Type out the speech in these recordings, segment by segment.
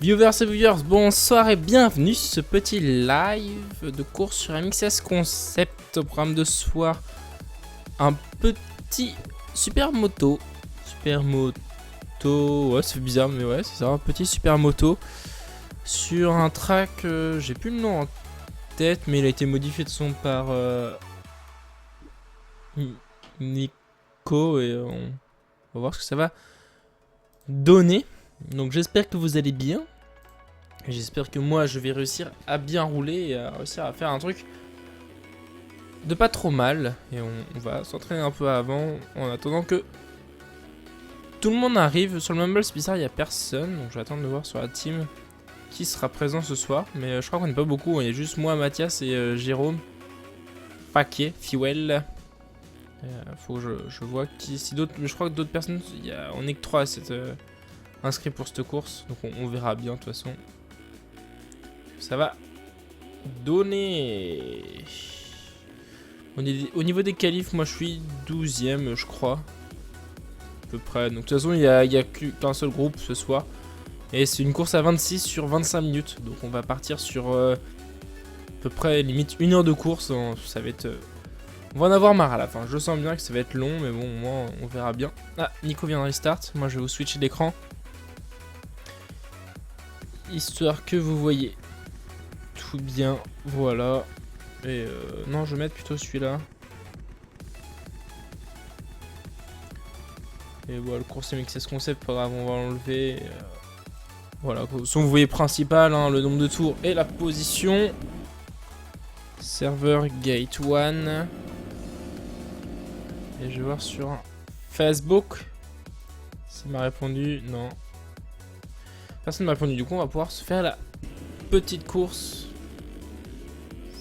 Viewers et viewers, bonsoir et bienvenue sur ce petit live de course sur MXS Concept. Au programme de ce soir, un petit super moto. Ouais, ça fait bizarre, mais ouais, c'est ça, un petit super moto sur un track, j'ai plus le nom en tête, mais il a été modifié de son par Nico et on va voir ce que ça va donner. Donc j'espère que vous allez bien. J'espère que moi je vais réussir à bien rouler et à réussir à faire un truc de pas trop mal. Et on va s'entraîner un peu avant en attendant que tout le monde arrive. Sur le Mumble, c'est bizarre, il n'y a personne. Donc je vais attendre de voir sur la team qui sera présent ce soir. Mais je crois qu'on n'est pas beaucoup. Il y a juste moi, Mathias et Jérôme. Paquet, Fiwell. Faut que je vois qui. Si d'autres. Je crois que d'autres personnes. On est que 3 à s'être inscrits pour cette course. Donc on verra bien de toute façon. Ça va donner. Au niveau des qualifs, moi je suis 12ème, je crois. À peu près. Donc de toute façon, il n'y a qu'un seul groupe ce soir. Et c'est une course à 26 sur 25 minutes. Donc on va partir sur à peu près limite 1 heure de course. Ça va être. On va en avoir marre à la fin. Je sens bien que ça va être long, mais bon, au moins on verra bien. Ah, Nico vient de restart. Moi je vais vous switcher l'écran. Histoire que vous voyez tout bien, voilà. Et non, je vais mettre plutôt celui-là. Et voilà, le course MXS Concept, pas grave, on va l'enlever. Voilà, son vous voyez principal, hein, le nombre de tours et la position. Serveur Gate 1. Et je vais voir sur Facebook s'il m'a répondu. Non. Personne m'a répondu, du coup on va pouvoir se faire la petite course.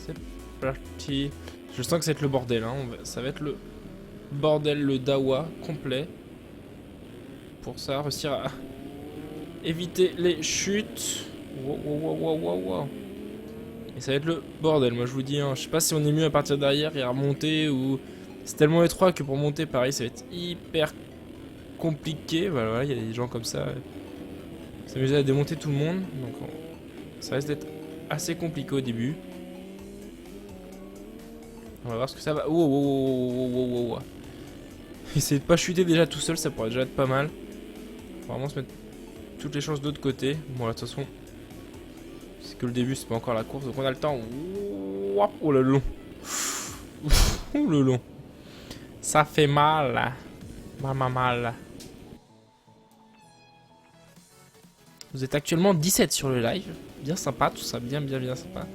C'est parti. Je sens que ça va être le bordel, hein. Ça va être le bordel, le dawa complet. Pour ça, réussir à éviter les chutes. Wow. Et ça va être le bordel, moi je vous dis, hein. Je sais pas si on est mieux à partir derrière et à remonter ou... C'est tellement étroit que pour monter, pareil, ça va être hyper compliqué. Voilà, il y a des gens comme ça. S'amuser à démonter tout le monde. Donc ça risque d'être assez compliqué au début. On va voir ce que ça va. Wow. Essayer de pas chuter déjà tout seul, ça pourrait déjà être pas mal. Faut vraiment se mettre toutes les chances de l'autre côté. Bon, là, de toute façon, c'est que le début, c'est pas encore la course, donc on a le temps. Oh le long. Oh le long. Ça fait mal. Mal. Vous êtes actuellement 17 sur le live. Bien sympa, tout ça, bien sympa.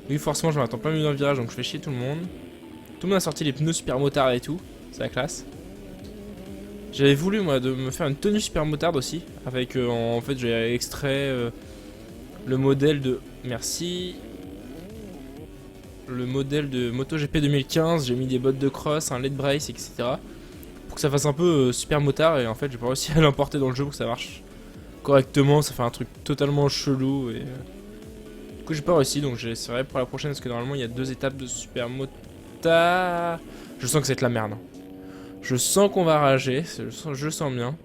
Oui, forcément, je m'attends pas mieux dans le virage, donc je fais chier tout le monde. Tout le monde a sorti les pneus super motards et tout. C'est la classe. J'avais voulu, moi, de me faire une tenue super motarde aussi. Avec, en fait, j'ai extrait le modèle de... Merci. Le modèle de MotoGP 2015. J'ai mis des bottes de cross, un LED brace, etc. Pour que ça fasse un peu super motard. Et en fait, j'ai pas réussi à l'importer dans le jeu pour que ça marche correctement. Ça fait un truc totalement chelou. Et du coup, j'ai pas réussi. Donc, j'essaierai pour la prochaine. Parce que normalement, il y a 2 étapes de super motard. Je sens que c'est de la merde. Je sens qu'on va rager, je sens bien.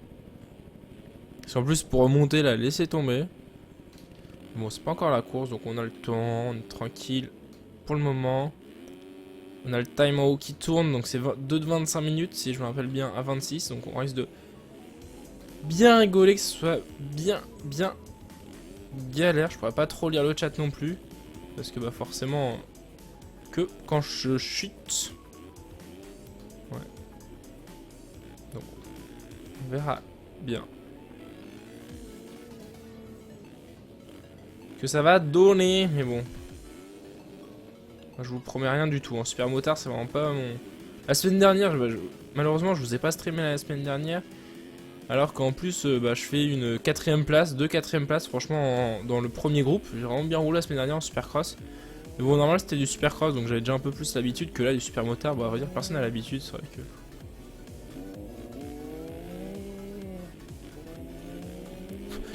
Si en plus pour remonter là, laissez tomber. Bon, c'est pas encore la course, donc on a le temps, on est tranquille pour le moment. On a le time en haut qui tourne, donc c'est 2 de 25 minutes, si je me rappelle bien, à 26. Donc on risque de bien rigoler, que ce soit bien galère. Je pourrais pas trop lire le chat non plus. Parce que bah forcément, que quand je chute... On verra bien que ça va donner, mais bon. Moi, je vous promets rien du tout. En super motard, c'est vraiment pas mon... La semaine dernière, malheureusement, je vous ai pas streamé la semaine dernière. Alors qu'en plus, je fais une 4ème place, 2 4ème places, franchement, dans le premier groupe. J'ai vraiment bien roulé la semaine dernière en supercross. Mais bon, normalement, c'était du supercross, donc j'avais déjà un peu plus l'habitude que là, du super motard. Bon, à vrai dire, personne n'a l'habitude, c'est vrai que...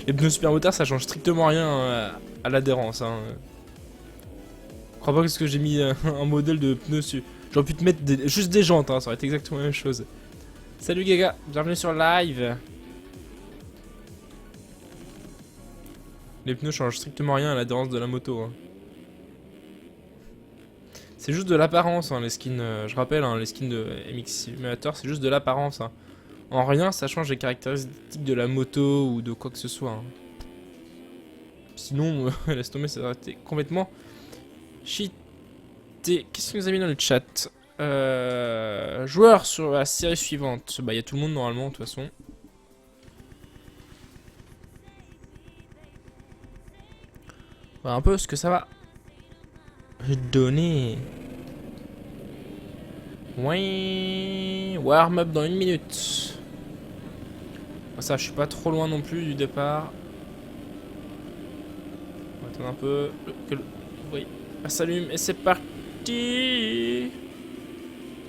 Les pneus super motards, ça change strictement rien à l'adhérence. Hein. Je crois pas que j'ai mis un modèle de pneus. J'aurais pu te mettre juste des jantes, hein, ça aurait été exactement la même chose. Salut Gaga, bienvenue sur live. Les pneus changent strictement rien à l'adhérence de la moto. Hein. C'est juste de l'apparence, hein, les skins. Je rappelle, hein, les skins de MX Simulator, c'est juste de l'apparence. Hein. En rien, ça change les caractéristiques de la moto ou de quoi que ce soit. Hein. Sinon, laisse tomber, ça aurait été complètement cheaté. Qu'est-ce que vous avez mis dans le chat? Joueur sur la série suivante. Bah, il y a tout le monde normalement, de toute façon. Voilà un peu ce que ça va donner. Ouais. Warm up dans 1 minute. Ça, je suis pas trop loin non plus du départ. On va attendre un peu que le... Oui, ça s'allume et c'est parti.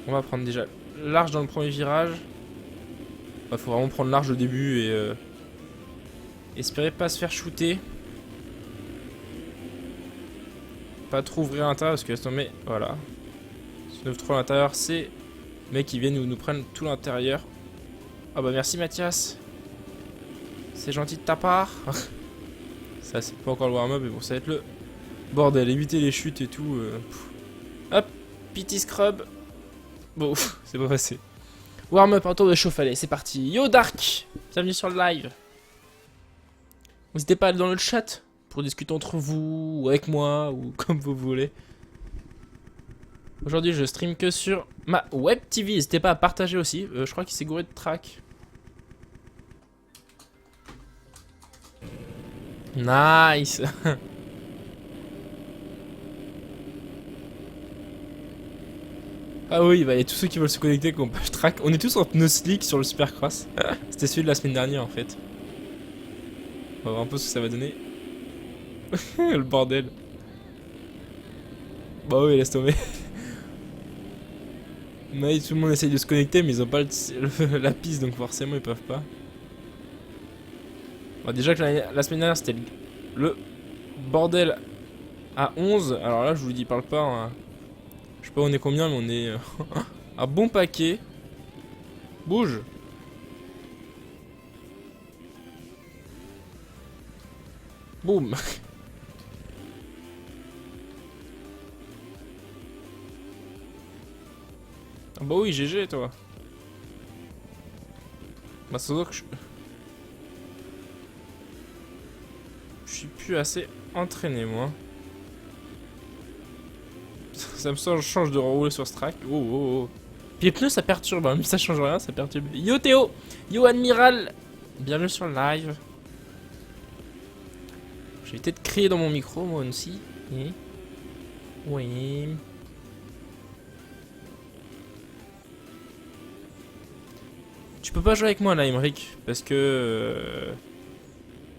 On va prendre déjà large dans le premier virage. Bah, faut vraiment prendre large au début et espérer pas se faire shooter. Pas trop ouvrir à l'intérieur parce que laisse tomber. Voilà. Si on ouvre trop à l'intérieur, c'est mecs qui viennent nous prennent tout l'intérieur. Ah bah merci Mathias. C'est gentil de ta part. Ça c'est pas encore le warm-up mais bon ça va être le bordel. Éviter les chutes et tout. Hop, pity scrub. Bon, c'est pas passé. Warm-up, un tour de chauffe, allez c'est parti. Yo Dark, bienvenue sur le live. N'hésitez pas à aller dans le chat pour discuter entre vous ou avec moi ou comme vous voulez. Aujourd'hui je stream que sur ma web TV. N'hésitez pas à partager aussi. Je crois qu'il s'est gouré de track. Nice. Ah oui, bah, y a tous ceux qui veulent se connecter qu'on peut track. On est tous en pneu slick sur le Supercross. C'était celui de la semaine dernière en fait. On va voir un peu ce que ça va donner. Le bordel. Bah oui, laisse tomber. Mais tout le monde essaye de se connecter mais ils ont pas la piste donc forcément ils peuvent pas. Bon, déjà que la semaine dernière c'était le bordel à 11. Alors là je vous dis parle pas. Hein. Je sais pas on est combien mais on est un bon paquet. Bouge. Boum. Ah bah oui GG toi. Bah ça doit que je suis plus assez entraîné moi. Ça me change de rouler sur ce track. Oh oh oh. Puis les pneus ça perturbe, hein. Même si ça change rien, ça perturbe. Yo Théo, yo Admiral, bienvenue sur le live. Je vais peut-être crier dans mon micro moi aussi. Oui. Tu peux pas jouer avec moi là, Emric, parce que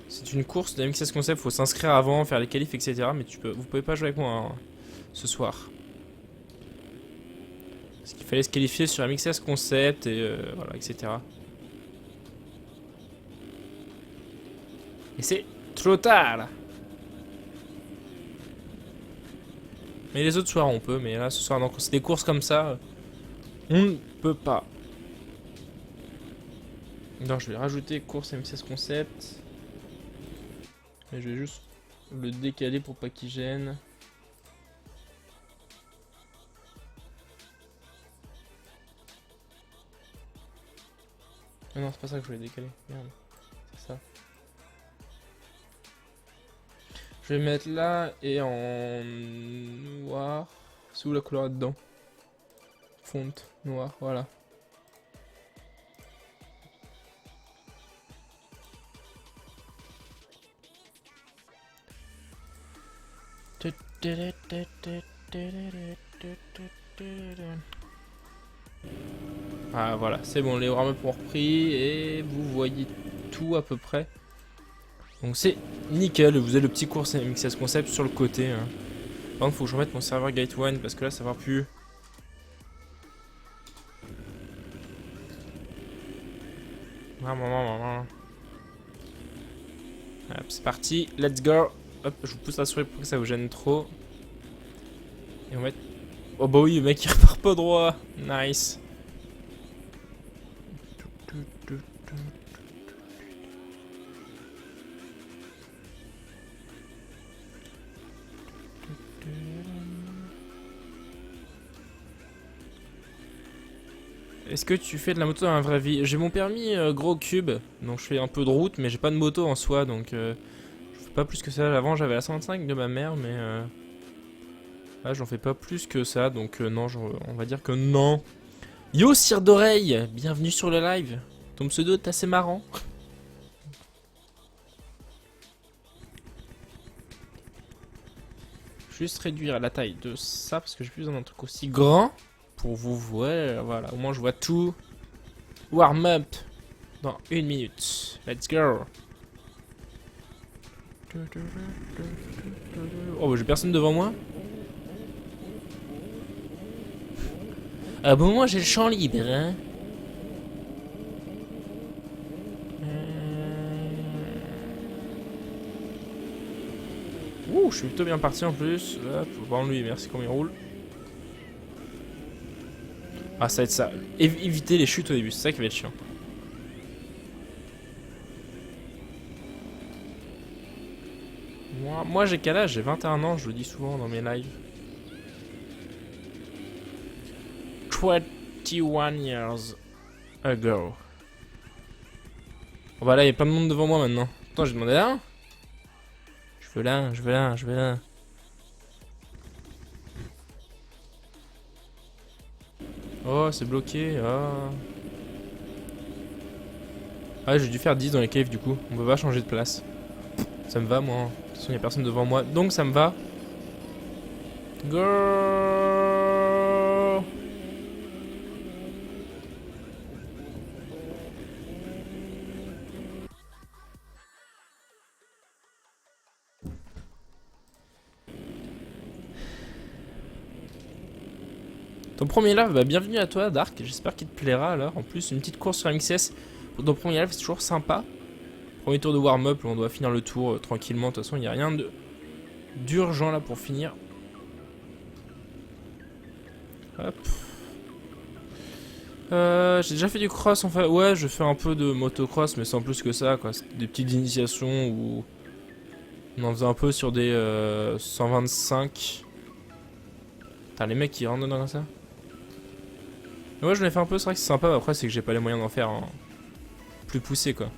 c'est une course de MXS Concept, faut s'inscrire avant, faire les qualifs, etc. Mais vous pouvez pas jouer avec moi hein, ce soir. Parce qu'il fallait se qualifier sur MXS Concept et voilà, etc. Et c'est trop tard. Mais les autres soirs on peut, mais là ce soir, donc c'est des courses comme ça, on ne peut pas. Non, je vais rajouter course MXS Concept. Et je vais juste le décaler pour pas qu'il gêne. Ah non, c'est pas ça que je voulais décaler. Merde, c'est ça. Je vais mettre là et en noir. C'est où la couleur là-dedans? Fonte, noir, voilà. Ah voilà, c'est bon, les warm-up ont repris et vous voyez tout à peu près. Donc c'est nickel, vous avez le petit cours MXS Concept sur le côté. Hein. Par contre, faut que je remette mon serveur Gate1 parce que là ça va plus. Hop, c'est parti, let's go. Hop, je vous pousse la souris pour que ça vous gêne trop. Et on va mettre... Oh bah oui, le mec il repart pas droit. Nice. Est-ce que tu fais de la moto dans la vraie vie? J'ai mon permis gros cube, donc je fais un peu de route, mais j'ai pas de moto en soi, donc je fais pas plus que ça. Avant j'avais la 125 de ma mère, mais là j'en fais pas plus que ça, donc non, on va dire que non. Yo cire d'oreille, bienvenue sur le live. Ton pseudo est assez marrant. Juste réduire la taille de ça parce que j'ai plus besoin d'un truc aussi grand pour vous voir. Voilà, au moins je vois tout. Warm up dans 1 minute. Let's go. Oh bah j'ai personne devant moi. Ah bon, moi j'ai le champ libre, hein. Ouh, je suis plutôt bien parti en plus. Hop, bon lui, merci comment il roule. Ah, ça va être ça. Éviter les chutes au début, c'est ça qui va être chiant. Moi j'ai quel âge? J'ai 21 ans, je le dis souvent dans mes lives. 21 years ago. Oh bah là, il y a plein de monde devant moi maintenant. Attends, j'ai demandé là. Je veux là, je veux là, je veux là. Oh, c'est bloqué. Oh. Ah, j'ai dû faire 10 dans les caves du coup. On peut pas changer de place. Ça me va, moi. De toute façon, il n'y a personne devant moi. Donc, ça me va. Go. Ton premier live, bah bienvenue à toi Dark, j'espère qu'il te plaira alors. En plus, une petite course sur MXS pour ton premier live, c'est toujours sympa. Premier tour de warm-up, on doit finir le tour tranquillement. De toute façon, il n'y a rien d'urgent là pour finir. Hop. J'ai déjà fait du cross en fait. Ouais, je fais un peu de motocross, mais sans plus que ça, quoi. Des petites initiations où on en faisait un peu sur des 125. Putain, les mecs qui rentrent dedans comme ça. Ouais, je l'ai fait un peu, c'est vrai que c'est sympa, mais après c'est que j'ai pas les moyens d'en faire plus poussé quoi.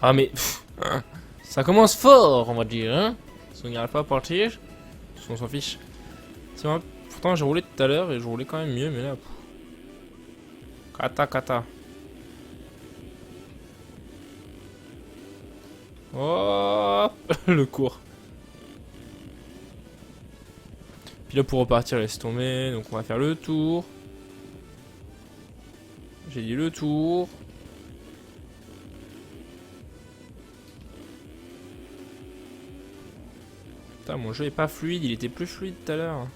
Ah mais ça commence fort on va dire hein. Si on n'y arrive pas à partir, on s'en fiche. C'est vrai, pourtant j'ai roulé tout à l'heure et je roulais quand même mieux mais là. Kata kata. Oh le cours. Puis là pour repartir laisse tomber, donc on va faire le tour. J'ai dit le tour. Putain mon jeu est pas fluide, il était plus fluide tout à l'heure.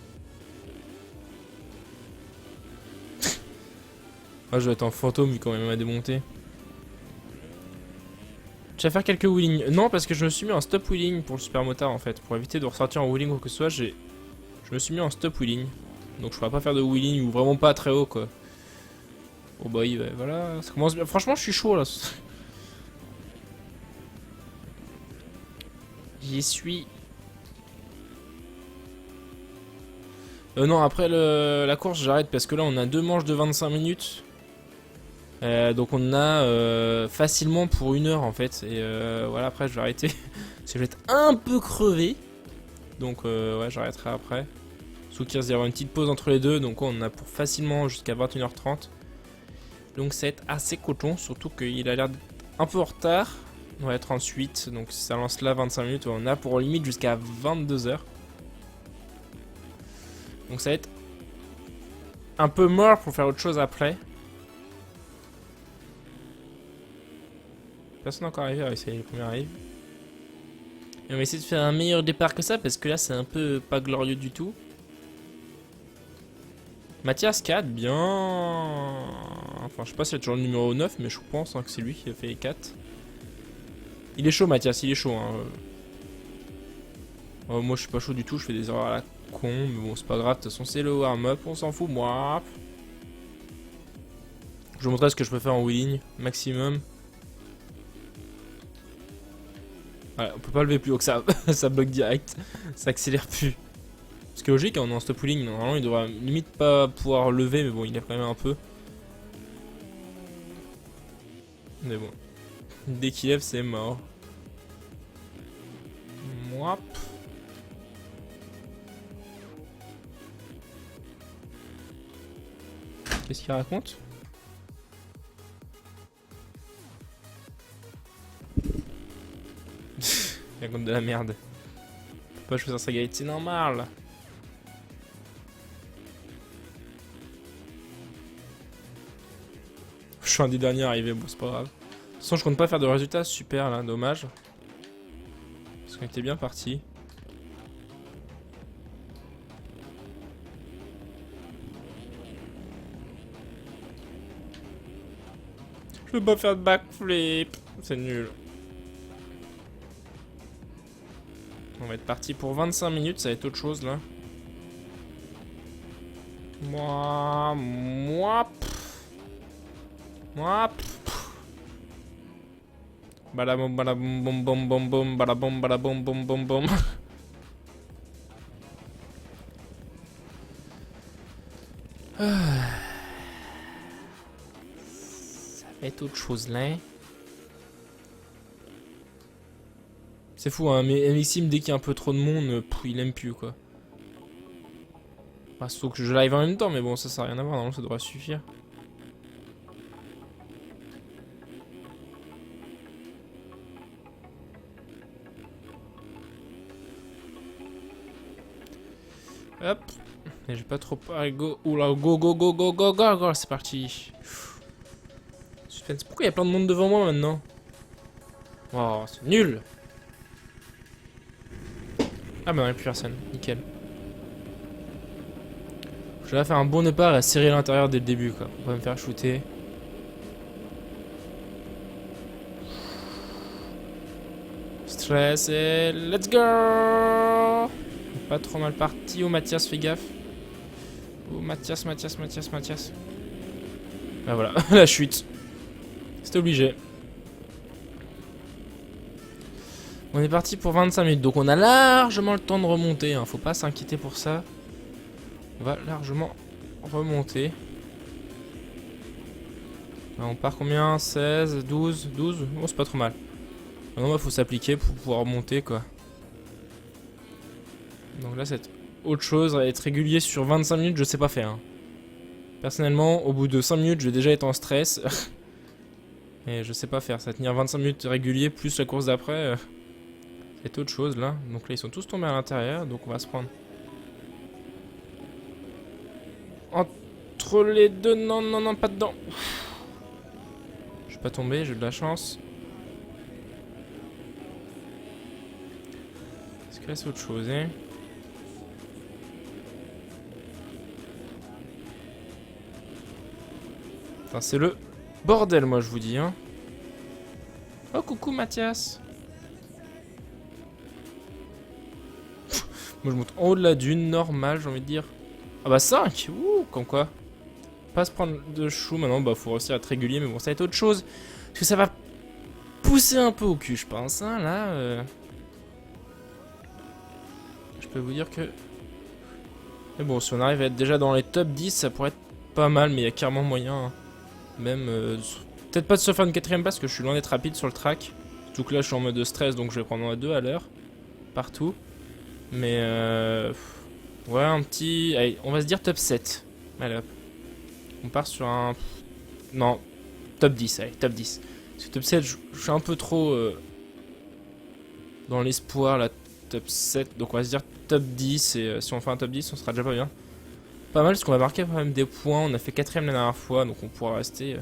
Ah je vais être en fantôme vu qu'on m'a démonté. Tu vas faire quelques wheelings. Non parce que je me suis mis en stop wheeling pour le super motard en fait. Pour éviter de ressortir en wheeling ou quoi que ce soit, je me suis mis en stop wheeling. Donc je pourrais pas faire de wheeling ou vraiment pas très haut quoi. Oh bah voilà, ça commence bien. Franchement je suis chaud là. J'y suis. Non après la course j'arrête parce que là on a 2 manches de 25 minutes. Donc on a facilement pour 1 heure en fait. Et voilà après je vais arrêter. Parce que je vais être un peu crevé. Donc ouais j'arrêterai après. Sous qu'il y aura une petite pause entre les deux. Donc on a pour facilement jusqu'à 21h30. Donc ça va être assez coton. Surtout qu'il a l'air d'être un peu en retard. Ouais 38. Donc si ça lance là 25 minutes. On a pour limite jusqu'à 22h. Donc ça va être un peu mort pour faire autre chose après. Personne encore arrivé à essayer les premiers arrives. Et on va essayer de faire un meilleur départ que ça parce que là c'est un peu pas glorieux du tout. Mathias 4, bien. Enfin je sais pas s'il y a toujours le numéro 9 mais je pense que c'est lui qui a fait les 4. Il est chaud Mathias, il est chaud hein. Oh, moi je suis pas chaud du tout, je fais des erreurs à la con, mais bon c'est pas grave, de toute façon c'est le warm-up, on s'en fout moi. Je vous montrerai ce que je peux faire en wheeling maximum. Voilà, on peut pas lever plus haut que ça, ça bloque direct, ça accélère plus. Ce qui est logique, hein, on est en stop wheeling, normalement il devrait limite pas pouvoir lever, mais bon, il est quand même un peu. Mais bon, dès qu'il lève, c'est mort. Mouap. Qu'est-ce qu'il raconte? Il raconte de la merde. Faut pas choisir sa galette, c'est normal. Je suis un des derniers arrivés, bon c'est pas grave. De toute façon je compte pas faire de résultats, super là, dommage. Parce qu'on était bien parti. Je peux pas faire de backflip, c'est nul. On va être parti pour 25 minutes, ça va être autre chose là. Moi. Balabom, balabom, bom, bom, bom, bom, balabom, balabom, bom, bom, bom. Ça va être autre chose là. C'est fou, hein, mais MXIM, dès qu'il y a un peu trop de monde, il aime plus quoi. Bah, sauf que je live en même temps, mais bon, ça n'a rien à voir, normalement ça devrait suffire. Hop. Et j'ai pas trop. Allez, go. Oula, go, go, go, go, go, go, go. C'est parti. Suspense. Pourquoi il y a plein de monde devant moi maintenant? Oh, c'est nul. Ah, bah, non, il n'y a plus personne. Nickel. Je vais faire un bon départ et serrer l'intérieur dès le début, quoi. Pour pas me faire shooter. Stress et let's go. Pas trop mal parti. Oh, Mathias, fais gaffe. Oh, Mathias. Ah, voilà, la chute. C'était obligé. On est parti pour 25 minutes. Donc, on a largement le temps de remonter. Hein. Faut pas s'inquiéter pour ça. On va largement remonter. Là, on part combien? 16, 12. Oh, c'est pas trop mal. Maintenant, il faut s'appliquer pour pouvoir monter, quoi. Donc là, c'est autre chose. Être régulier sur 25 minutes, je sais pas faire. Hein. Personnellement, au bout de 5 minutes, je vais déjà être en stress. Et je sais pas faire. Ça va tenir 25 minutes régulier, plus la course d'après. C'est autre chose, là. Donc là, ils sont tous tombés à l'intérieur. Donc on va se prendre... Entre les deux, non, pas dedans. Je suis pas tombé, j'ai de la chance. Parce que là, c'est autre chose, hein. Enfin, c'est le bordel, moi, je vous dis, hein. Oh, coucou, Mathias. Moi, je monte en haut de la dune, normal, j'ai envie de dire. Ah bah 5. Ouh, comme quoi. Pas se prendre de chou maintenant, bah faut réussir à être régulier, mais bon, ça va être autre chose. Parce que ça va pousser un peu au cul, je pense, hein, là. Je peux vous dire que... Mais bon, si on arrive à être déjà dans les top 10, ça pourrait être pas mal, mais il y a clairement moyen. Hein. Même... peut-être pas de se faire une 4ème place, parce que je suis loin d'être rapide sur le track. Surtout que là, je suis en mode stress, donc je vais prendre 2 à l'heure. Partout. Mais... ouais, un petit... Allez, on va se dire top 7. Allez, hop. On part sur un... Non, top 10, allez, top 10. Parce que top 7, je suis un peu trop... dans l'espoir, là, top 7. Donc on va se dire top 10, et si on fait un top 10, on sera déjà pas bien. Pas mal, parce qu'on va marquer quand même des points. On a fait 4ème la dernière fois, donc on pourra rester...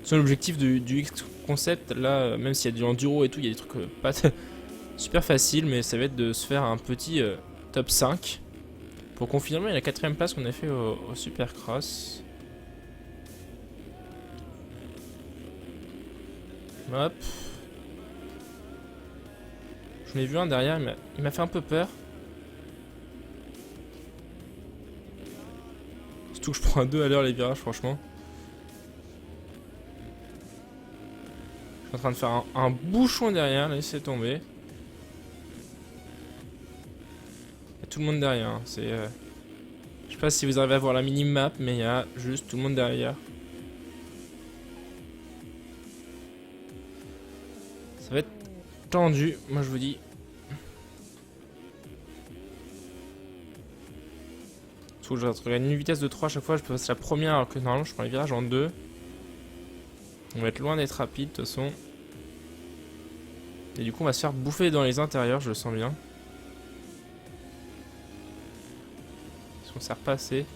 C'est l'objectif du X-Concept, là, même s'il y a du enduro et tout, il y a des trucs pas super faciles, mais ça va être de se faire un petit top 5. Pour confirmer la 4ème place qu'on a fait au Supercross. Hop. J'en ai vu un derrière, il m'a fait un peu peur. Surtout que je prends un 2 à l'heure les virages, franchement. Je suis en train de faire un bouchon derrière, laissez tomber. Il y a tout le monde derrière. Hein. C'est, je sais pas si vous arrivez à voir la mini-map, mais il y a juste tout le monde derrière. Ça va être tendu, moi je vous dis. Surtout que je regarde une vitesse de 3 à chaque fois, je peux passer la première alors que normalement je prends les virages en 2. On va être loin d'être rapide de toute façon. Et du coup on va se faire bouffer dans les intérieurs, je le sens bien. Parce qu'on s'est repassé.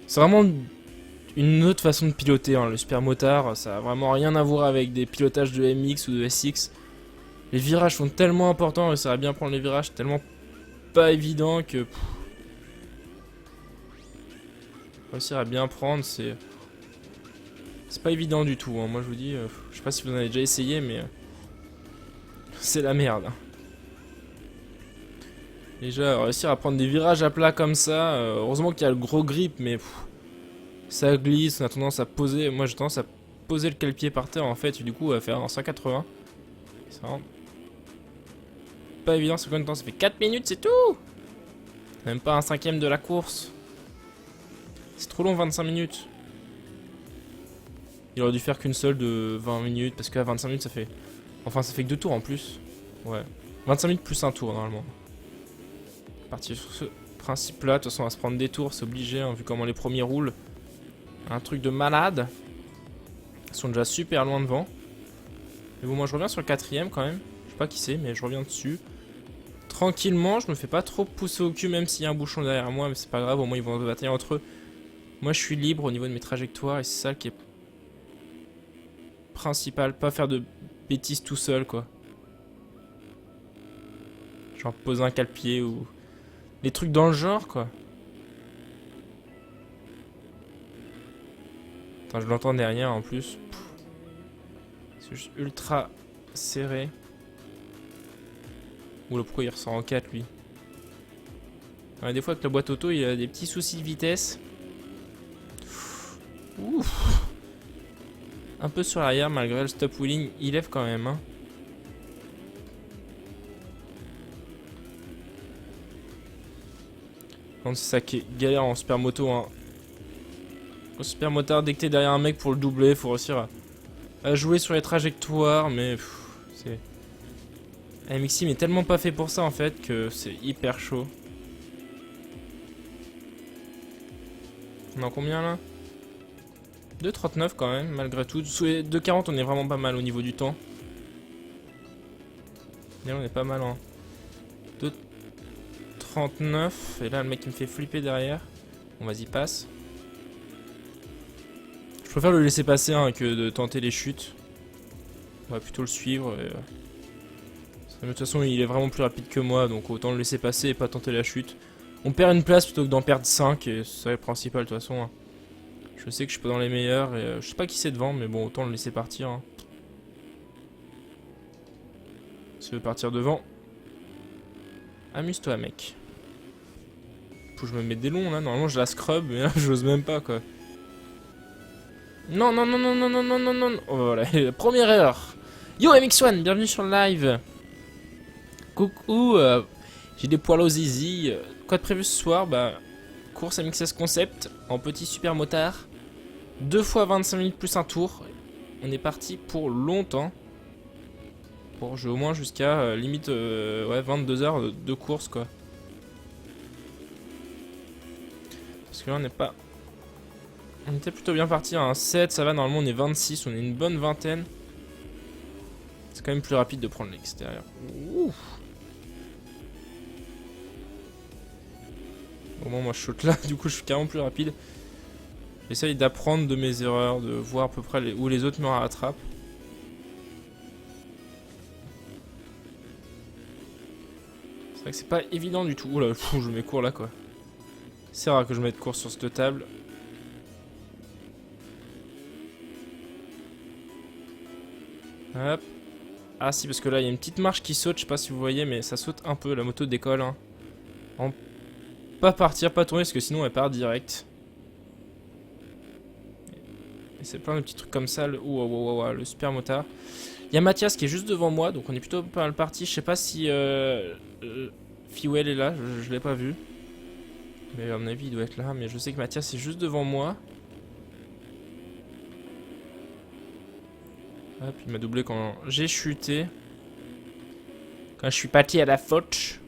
C'est vraiment une autre façon de piloter, hein. Le super motard, ça a vraiment rien à voir avec des pilotages de MX ou de SX. Les virages sont tellement importants, réussir à bien prendre les virages, tellement pas évident que... réussir à bien prendre, c'est pas évident du tout, hein. Moi je vous dis, je sais pas si vous en avez déjà essayé, mais c'est la merde. Déjà, réussir à prendre des virages à plat comme ça, heureusement qu'il y a le gros grip, mais ça glisse, on a tendance à poser, moi j'ai tendance à poser le cale-pied par terre en fait, et du coup à faire en 180. C'est vraiment pas évident, c'est combien de temps? Ça fait 4 minutes, c'est tout. Même pas un cinquième de la course. C'est trop long, 25 minutes. Il aurait dû faire qu'une seule de 20 minutes, parce qu'à 25 minutes ça fait... Enfin ça fait que 2 tours en plus. Ouais. 25 minutes plus un tour normalement. Partir sur ce principe là, de toute façon on va se prendre des tours, c'est obligé, hein, vu comment les premiers roulent. Un truc de malade. Ils sont déjà super loin devant. Mais bon, moi je reviens sur le 4ème quand même. Je sais pas qui c'est, mais je reviens dessus. Tranquillement, je me fais pas trop pousser au cul, même s'il y a un bouchon derrière moi, mais c'est pas grave, au moins ils vont se batailler entre eux. Moi je suis libre au niveau de mes trajectoires et c'est ça qui est principal, pas faire de bêtises tout seul quoi. Genre poser un cale-pied ou des trucs dans le genre quoi. Attends, je l'entends derrière en plus. C'est juste ultra serré. Oula, pourquoi il ressort en 4 lui? Ouais, des fois avec la boîte auto il y a des petits soucis de vitesse. Ouf. Un peu sur l'arrière malgré le stop wheeling, il lève quand même. Hein. C'est ça qui est galère en super moto. Hein. En super motard, dès que t'es derrière un mec pour le doubler, faut réussir à jouer sur les trajectoires, mais c'est... MXIM est tellement pas fait pour ça en fait que c'est hyper chaud. On est en combien là? 2,39 quand même, malgré tout. Sous les 2,40 on est vraiment pas mal au niveau du temps. Et là on est pas mal en 2,39. Et là le mec il me fait flipper derrière. Bon vas-y passe. Je préfère le laisser passer hein, que de tenter les chutes. On va plutôt le suivre. Et, de toute façon il est vraiment plus rapide que moi, donc autant le laisser passer et pas tenter la chute. On perd une place plutôt que d'en perdre 5 et c'est ça le principal de toute façon. Hein. Je sais que je suis pas dans les meilleurs et je sais pas qui c'est devant, mais bon autant le laisser partir. Hein. S'il veut partir devant, amuse-toi mec. Faut que je me mette des longs là, normalement je la scrub mais là j'ose même pas quoi. Non non non non non non non non non. Oh voilà, première erreur. Yo MX1, bienvenue sur le live. Coucou, j'ai des poils aux zizi. Quoi de prévu ce soir? Bah, course MXS Concept en petit super motard. 2 fois 25 minutes plus un tour. On est parti pour longtemps. Pour jouer au moins jusqu'à limite ouais, 22 heures de course quoi. Parce que là on n'est pas... On était plutôt bien parti à un 7, ça va, normalement on est 26, on est une bonne vingtaine. C'est quand même plus rapide de prendre l'extérieur. Ouf. Au moins moi je saute là, du coup je suis carrément plus rapide. J'essaye d'apprendre de mes erreurs, de voir à peu près où les autres me rattrapent. C'est vrai que c'est pas évident du tout. Oula, je mets court là quoi. C'est rare que je mette court sur cette table. Hop. Ah si, parce que là il y a une petite marche qui saute, je sais pas si vous voyez, mais ça saute un peu, la moto décolle. Hein. Pas partir, pas tourner, parce que sinon elle part direct. Et c'est plein de petits trucs comme ça, le super motard. Il y a Mathias qui est juste devant moi, donc on est plutôt pas mal parti. Je sais pas si Fiwell est là, je l'ai pas vu. Mais à mon avis il doit être là, mais je sais que Mathias est juste devant moi. Hop, il m'a doublé quand j'ai chuté. Quand je suis parti à la faute.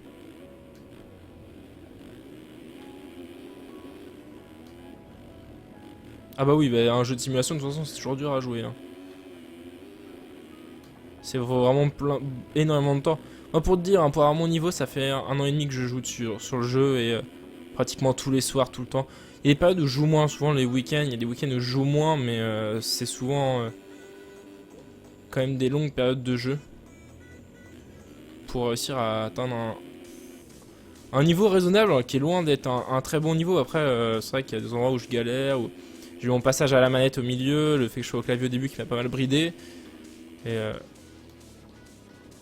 Ah bah oui, bah, un jeu de simulation de toute façon c'est toujours dur à jouer. Hein. C'est vraiment énormément de temps. Moi pour te dire, hein, pour avoir mon niveau, ça fait 1 an et demi que je joue sur le jeu et pratiquement tous les soirs, tout le temps. Il y a des périodes où je joue moins, souvent les week-ends. Il y a des week-ends où je joue moins, mais c'est souvent quand même des longues périodes de jeu. Pour réussir à atteindre un niveau raisonnable, hein, qui est loin d'être un très bon niveau. Après, c'est vrai qu'il y a des endroits où je galère, où j'ai eu mon passage à la manette au milieu, le fait que je sois au clavier au début qui m'a pas mal bridé. Et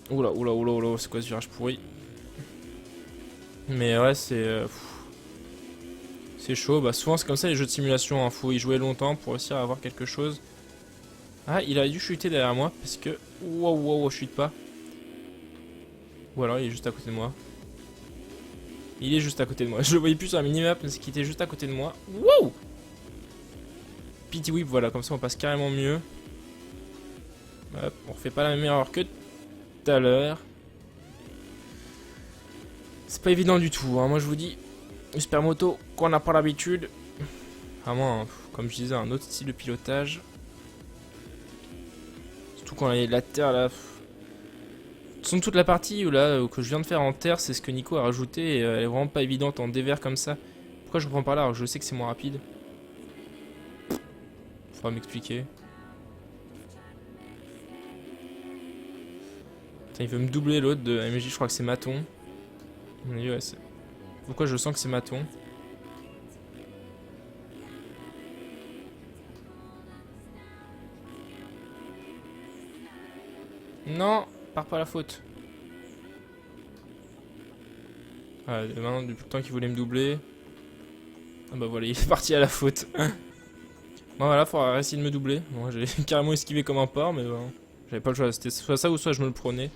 oula, oula, oula, oula, c'est quoi ce virage pourri? Mais ouais, c'est chaud. Bah, souvent, c'est comme ça les jeux de simulation. Hein. Faut y jouer longtemps pour réussir à avoir quelque chose. Ah, il a dû chuter derrière moi parce que. Wow, wow, wow, chute pas. Ou alors il est juste à côté de moi. Il est juste à côté de moi. Je le voyais plus sur la minimap, mais c'est qu'il était juste à côté de moi. Wow! Pity whip, voilà, comme ça on passe carrément mieux. Hop, on refait pas la même erreur que tout à l'heure. C'est pas évident du tout, hein. Moi je vous dis, une super moto qu'on n'a pas l'habitude. Vraiment, comme je disais, un autre style de pilotage. Surtout quand la terre là. Toute la partie que je viens de faire en terre, c'est ce que Nico a rajouté et elle est vraiment pas évidente en dévers comme ça. Pourquoi je reprends par là alors que je sais que c'est moins rapide? Faudra m'expliquer. Il veut me doubler l'autre de MJ, je crois que c'est Maton. Ouais, pourquoi je sens que c'est Maton? Non, pars pas à la faute. Ah, maintenant, depuis le temps qu'il voulait me doubler. Ah bah voilà, il est parti à la faute. Bon voilà, faudra essayer de me doubler. Bon, j'ai carrément esquivé comme un porc, mais bon, j'avais pas le choix. C'était soit ça ou soit je me le prenais.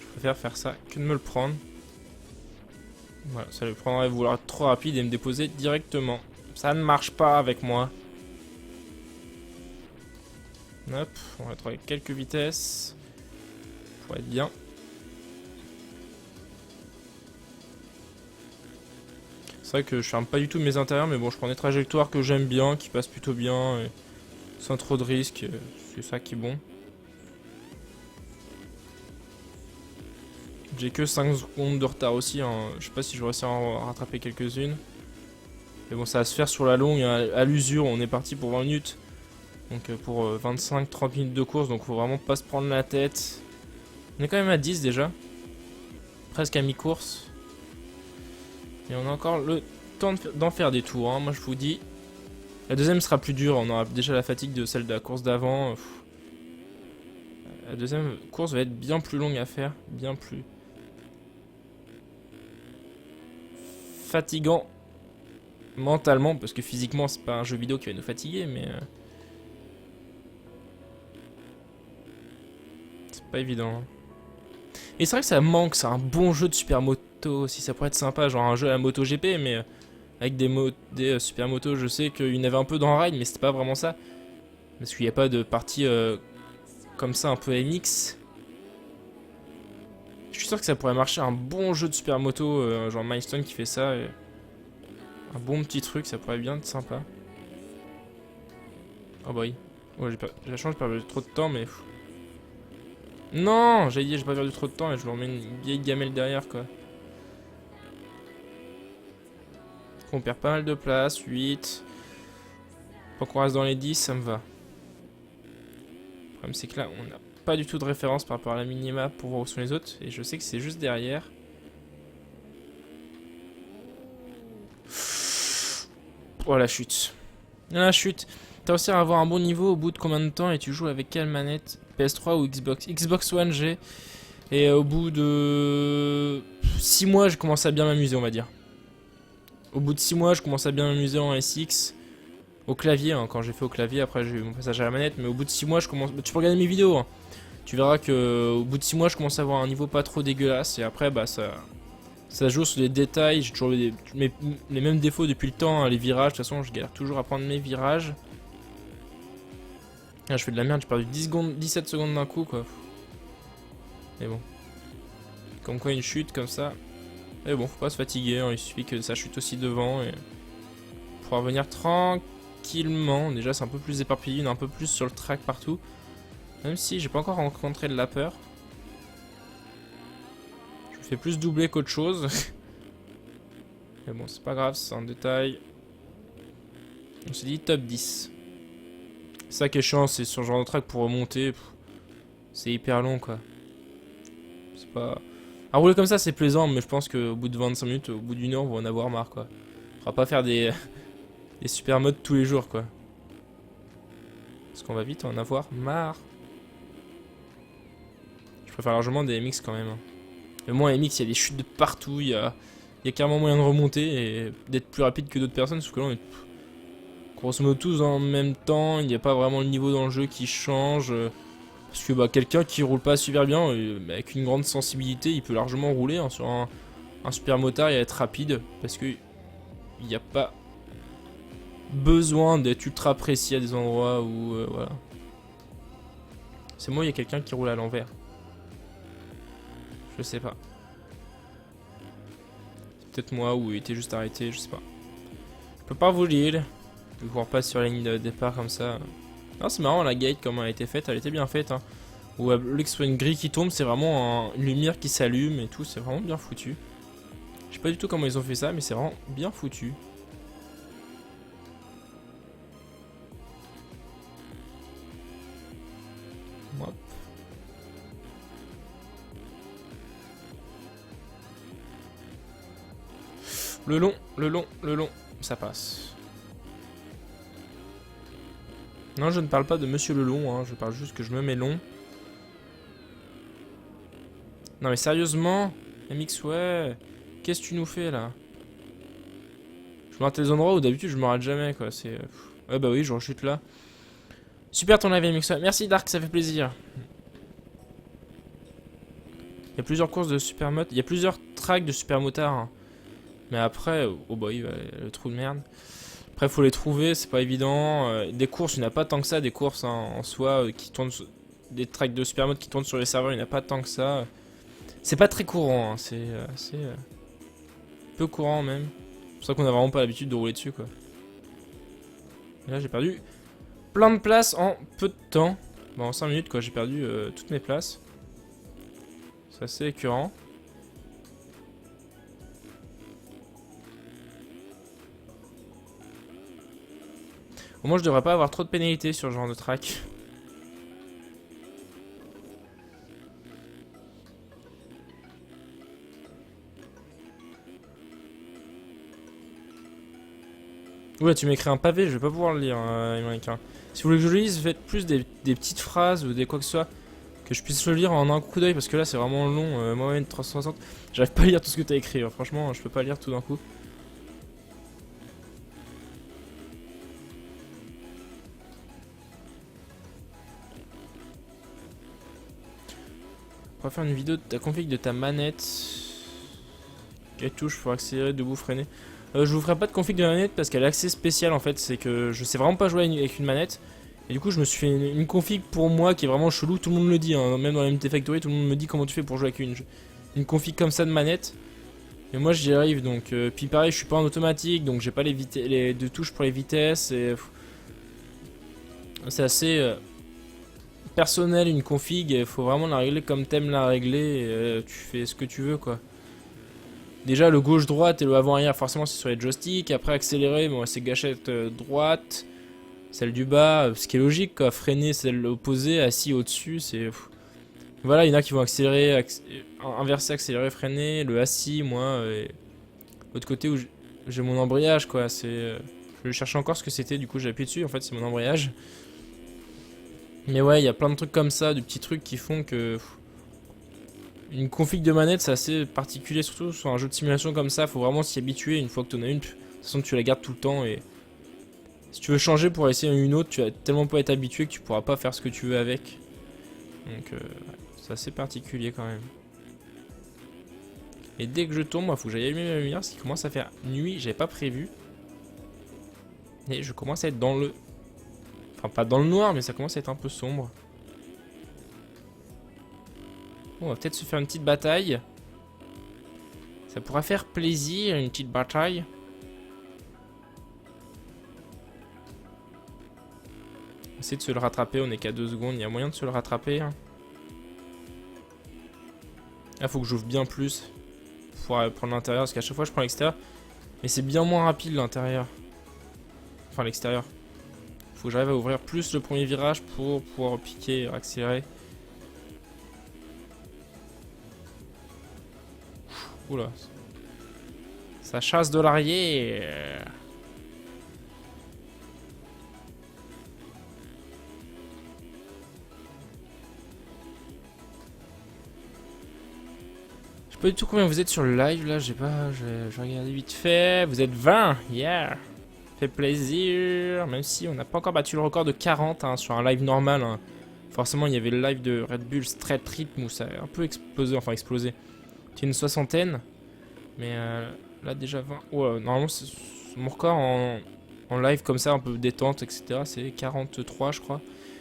Je préfère faire ça que de me le prendre. Voilà, ça lui prendrait vouloir être trop rapide et me déposer directement. Ça ne marche pas avec moi. Hop, on va trouver quelques vitesses. Pour être bien. C'est vrai que je ferme pas du tout mes intérieurs, mais bon, je prends des trajectoires que j'aime bien, qui passent plutôt bien, et sans trop de risques. C'est ça qui est bon. J'ai que 5 secondes de retard aussi, hein. Je sais pas si je vais réussir à en rattraper quelques-unes. Mais bon, ça va se faire sur la longue, à l'usure, on est parti pour 20 minutes. Donc pour 25-30 minutes de course, donc faut vraiment pas se prendre la tête. On est quand même à 10 déjà. Presque à mi-course. Et on a encore le temps d'en faire des tours, hein. Moi je vous dis. La deuxième sera plus dure, on aura déjà la fatigue de celle de la course d'avant. La deuxième course va être bien plus longue à faire, bien plus fatigant mentalement, parce que physiquement c'est pas un jeu vidéo qui va nous fatiguer, mais c'est pas évident. Et c'est vrai que ça manque, c'est un bon jeu de super moto aussi, ça pourrait être sympa, genre un jeu à la moto GP, mais avec des super motos. Je sais qu'il y en avait un peu dans Ride, mais c'était pas vraiment ça, parce qu'il n'y a pas de partie comme ça un peu MX. Je suis sûr que ça pourrait marcher, un bon jeu de super moto, genre Milestone qui fait ça, et un bon petit truc, ça pourrait bien être sympa. Oh bah oui, ouais, j'ai la chance, j'ai perdu trop de temps, mais non, j'ai dit j'ai pas perdu trop de temps et je leur mets une vieille gamelle derrière quoi. On perd pas mal de place, 8. Tant qu'on reste dans les 10, ça me va. Le problème c'est que là, on n'a pas du tout de référence par rapport à la minimap pour voir où sont les autres. Et je sais que c'est juste derrière. Oh la chute. La chute. T'as réussi à avoir un bon niveau au bout de combien de temps et tu joues avec quelle manette? PS3 ou Xbox? Xbox One j'ai. Et au bout de 6 mois, je commence à bien m'amuser, on va dire. Au bout de 6 mois, je commence à bien m'amuser en SX. Au clavier, hein, quand j'ai fait au clavier, après j'ai eu mon passage à la manette. Mais au bout de 6 mois, je commence. Tu peux regarder mes vidéos. Hein. Tu verras que au bout de 6 mois, je commence à avoir un niveau pas trop dégueulasse. Et après, bah ça Ça joue sur les détails, j'ai toujours les mêmes défauts depuis le temps, hein, les virages, de toute façon je galère toujours à prendre mes virages. Ah, je fais de la merde, j'ai perdu 10 secondes, 17 secondes d'un coup quoi. Mais bon. Comme quoi une chute comme ça. Mais bon, faut pas se fatiguer, hein, il suffit que ça chute aussi devant et pour revenir tranquillement. Déjà c'est un peu plus éparpillé, un peu plus sur le track partout. Même si j'ai pas encore rencontré de la peur. Je me fais plus doubler qu'autre chose. Mais bon, c'est pas grave, c'est un détail. On s'est dit top 10. C'est ça qui est chiant, c'est sur ce genre de track pour remonter. C'est hyper long quoi. C'est pas... À rouler comme ça c'est plaisant, mais je pense qu'au bout de 25 minutes, au bout d'une heure, on va en avoir marre quoi. On va pas faire des super modes tous les jours quoi. Parce qu'on va vite en avoir marre. Je préfère largement des MX quand même. Mais moi, MX, il y a des chutes de partout, il y a carrément moyen de remonter et d'être plus rapide que d'autres personnes, sauf que là on est grosso modo tous en même temps, il n'y a pas vraiment le niveau dans le jeu qui change. Parce que bah, quelqu'un qui roule pas super bien, avec une grande sensibilité, il peut largement rouler hein, sur un super motard et être rapide. Parce que il n'y a pas besoin d'être ultra précis à des endroits où voilà. C'est moi, il y a quelqu'un qui roule à l'envers. Je sais pas. C'est peut-être moi ou il était juste arrêté, je sais pas. Je peux pas vous lire. Je ne cours pas sur la ligne de départ comme ça. Non, c'est marrant la gate comment elle a été faite, elle était bien faite. Hein. Ou au lieu que ce soit une grille qui tombe, c'est vraiment une lumière qui s'allume et tout, c'est vraiment bien foutu. Je sais pas du tout comment ils ont fait ça, mais c'est vraiment bien foutu. Hop. Le long, ça passe. Non, je ne parle pas de Monsieur le Long, hein, je parle juste que je me mets long. Non mais sérieusement, MX, ouais, qu'est-ce que tu nous fais là? Je m'arrête les endroits où d'habitude je m'arrête jamais quoi, c'est... Ouais bah oui, je rechute là. Super ton live MX, ouais. Merci Dark, ça fait plaisir. Il y a plusieurs courses de super mot, il y a plusieurs tracks de super motard. Hein. Mais après, oh bah oui, le trou de merde. Après, faut les trouver, c'est pas évident. Des courses, il n'y en a pas tant que ça. Des courses hein, en soi qui tournent, des tracks de super mode qui tournent sur les serveurs, il n'y en a pas tant que ça. C'est pas très courant, hein. C'est assez peu courant même. C'est pour ça qu'on a vraiment pas l'habitude de rouler dessus quoi. Et là, j'ai perdu plein de places en peu de temps. Bon, en 5 minutes quoi, j'ai perdu toutes mes places. C'est assez écœurant. Au moins je devrais pas avoir trop de pénalités sur ce genre de track. Ouais, tu m'écris un pavé, je vais pas pouvoir le lire, américain. Si vous voulez que je le lise, faites plus des petites phrases ou des quoi que ce soit. Que je puisse le lire en un coup d'œil parce que là c'est vraiment long. Moi, 360, j'arrive pas à lire tout ce que t'as écrit. Hein. Franchement, je peux pas lire tout d'un coup. On va faire une vidéo de ta config de ta manette. Quelle touche pour accélérer, debout, freiner. Je vous ferai pas de config de la manette parce qu'elle est assez spéciale en fait. C'est que je sais vraiment pas jouer avec une manette. Et du coup, je me suis fait une config pour moi qui est vraiment chelou. Tout le monde me le dit, hein. Même dans la MT Factory, tout le monde me dit comment tu fais pour jouer avec une config comme ça de manette. Et moi, j'y arrive donc. Puis pareil, je suis pas en automatique donc j'ai pas les deux touches pour les vitesses. C'est assez. Personnel une config, il faut vraiment la régler comme t'aimes la régler, et, tu fais ce que tu veux quoi. Déjà le gauche-droite et le avant-arrière forcément c'est sur les joysticks, après accélérer bon, c'est gâchette droite, celle du bas, ce qui est logique quoi, freiner celle opposée, assis au-dessus, c'est... Voilà, il y en a qui vont accélérer, inverser, accélérer, freiner, le assis moi, et l'autre côté où j'ai mon embrayage quoi, c'est... Je cherchais encore ce que c'était, du coup j'ai appuyé dessus, en fait c'est mon embrayage. Mais ouais, il y a plein de trucs comme ça, de petits trucs qui font que... Une config de manette, c'est assez particulier, surtout sur un jeu de simulation comme ça, faut vraiment s'y habituer une fois que tu en as une. De toute façon, tu la gardes tout le temps et... Si tu veux changer pour essayer une autre, tu vas tellement pas être habitué que tu pourras pas faire ce que tu veux avec. Donc, c'est assez particulier quand même. Et dès que je tombe, il faut que j'aille allumer ma lumière parce qu'il commence à faire nuit, j'avais pas prévu. Et je commence à être dans le... Enfin, pas dans le noir, mais ça commence à être un peu sombre. Bon, on va peut-être se faire une petite bataille. Ça pourra faire plaisir, une petite bataille. Essayer de se le rattraper, on est qu'à 2 secondes, il y a moyen de se le rattraper. Hein. Là, faut que j'ouvre bien plus pour prendre l'intérieur, parce qu'à chaque fois je prends l'extérieur. Mais c'est bien moins rapide l'intérieur. Enfin, l'extérieur. Faut que j'arrive à ouvrir plus le premier virage pour pouvoir piquer, accélérer. Oula. Ça chasse de l'arrière. Je sais pas du tout combien vous êtes sur le live là, j'ai pas. J'ai regardé vite fait. Vous êtes 20, yeah! Fait plaisir. Même si on n'a pas encore battu le record de 40 hein, sur un live normal. Hein. Forcément, il y avait le live de Red Bull Straight Rhythm où ça a un peu explosé. Enfin, explosé. C'est une 60aine. Mais là, déjà 20. Oh, normalement, mon record en live comme ça, un peu détente, etc. C'est 43, je crois.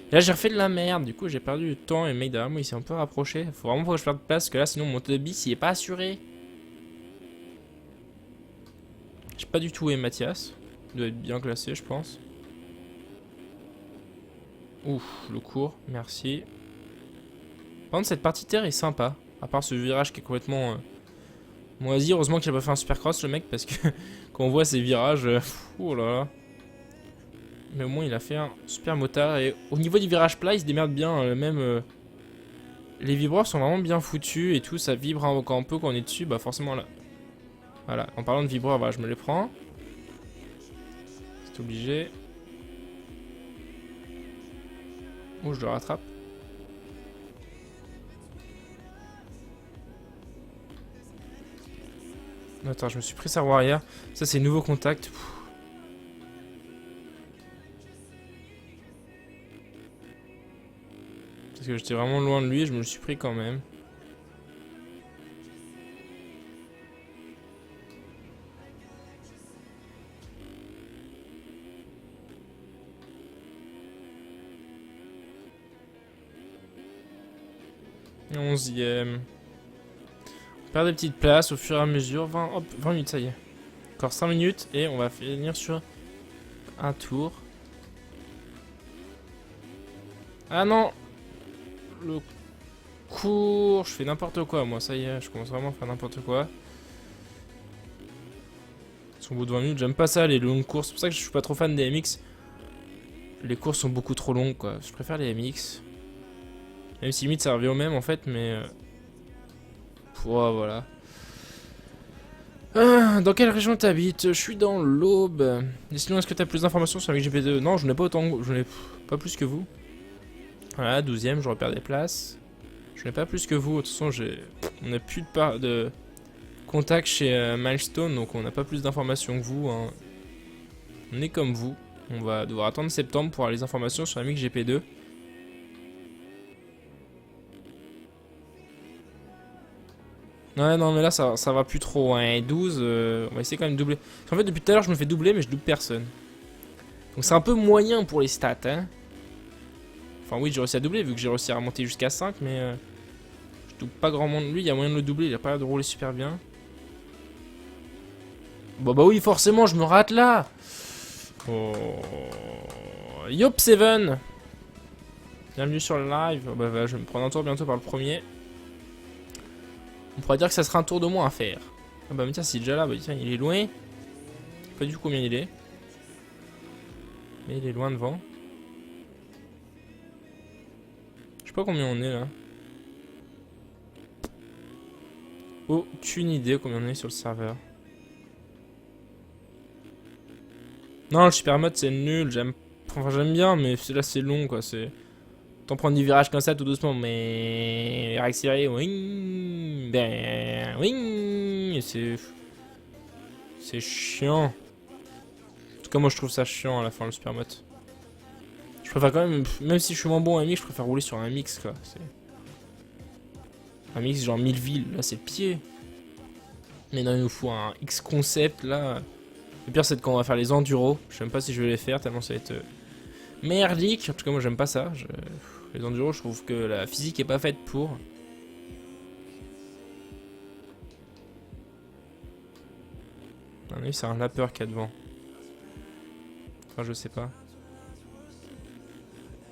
Et là, j'ai refait de la merde. Du coup, j'ai perdu du temps. Et le mec derrière moi, il s'est un peu rapproché. Faut vraiment pas que je perde de place. Parce que là, sinon, mon taux de bis, il est pas assuré. J'ai pas du tout aimé Mathias. Il doit être bien classé, je pense. Ouf, le cours, merci. Par contre, cette partie terre est sympa. À part ce virage qui est complètement moisi. Heureusement qu'il a pas fait un supercross, le mec, parce que quand on voit ces virages, oh là là. Mais au moins, il a fait un super motard. Et au niveau du virage plat, il se démerde bien. Même les vibreurs sont vraiment bien foutus et tout. Ça vibre encore un peu quand on est dessus. Bah, forcément, là. Voilà, en parlant de vibreurs, voilà, je me les prends. C'est obligé. Oh, je le rattrape. Attends, je me suis pris sa roue arrière. Ça, c'est nouveau contact. Parce que j'étais vraiment loin de lui et je me le suis pris quand même. Et 11e. On perd des petites places au fur et à mesure. 20, hop, 20 minutes, ça y est. Encore 5 minutes et on va finir sur un tour. Ah non! Le cours, je fais n'importe quoi moi, ça y est, je commence vraiment à faire n'importe quoi. Au bout de 20 minutes, j'aime pas ça les longues courses, c'est pour ça que je suis pas trop fan des MX. Les courses sont beaucoup trop longues quoi, je préfère les MX. Même si limite ça revient au même en fait, mais... Oh, voilà. Dans quelle région t'habites? Je suis dans l'Aube. Et sinon, est-ce que t'as plus d'informations sur la GP2? Non, je n'ai pas autant, je n'ai pas plus que vous. Voilà, 12ème, je repère des places. Je n'ai pas plus que vous, de toute façon, on n'a plus de contact chez Milestone, donc on n'a pas plus d'informations que vous. Hein. On est comme vous. On va devoir attendre septembre pour avoir les informations sur la MXGP2. Ouais, non, mais là, ça va plus trop. Hein. 12, on va essayer quand même de doubler. En fait, depuis tout à l'heure, je me fais doubler, mais je double personne. Donc c'est un peu moyen pour les stats. Hein. Enfin, oui, j'ai réussi à doubler, vu que j'ai réussi à remonter jusqu'à 5, mais... je double pas grand monde. Lui, il y a moyen de le doubler, il a pas l'air de rouler super bien. Bon, bah oui, forcément, je me rate là. Oh. Yop 7. Bienvenue sur le live. Oh, bah, je vais me prendre un tour bientôt par le premier. On pourrait dire que ça sera un tour de moins à faire. Ah bah mais tiens, c'est déjà là, bah tiens, il est loin. Je sais pas du tout combien il est. Mais il est loin devant. Je sais pas combien on est là. Aucune idée combien on est sur le serveur. Non, le super mode c'est nul, j'aime bien, mais là c'est long quoi, c'est... T'en prends des virages comme ça tout doucement, mais... accélérer, oui, ben... oui, c'est chiant. En tout cas moi je trouve ça chiant à la fin le super mode. Je préfère quand même si je suis moins bon à MX, je préfère rouler sur un mix quoi. Un mix genre 1000 villes, là c'est le pied. Mais non, il nous faut un X concept là. Le pire, c'est quand on va faire les enduros. Je sais même pas si je vais les faire tellement ça va être merdique. En tout cas, moi j'aime pas ça. Les enduros, je trouve que la physique est pas faite pour. À mon avis, c'est un lapeur qu'il y a devant. Enfin, je sais pas.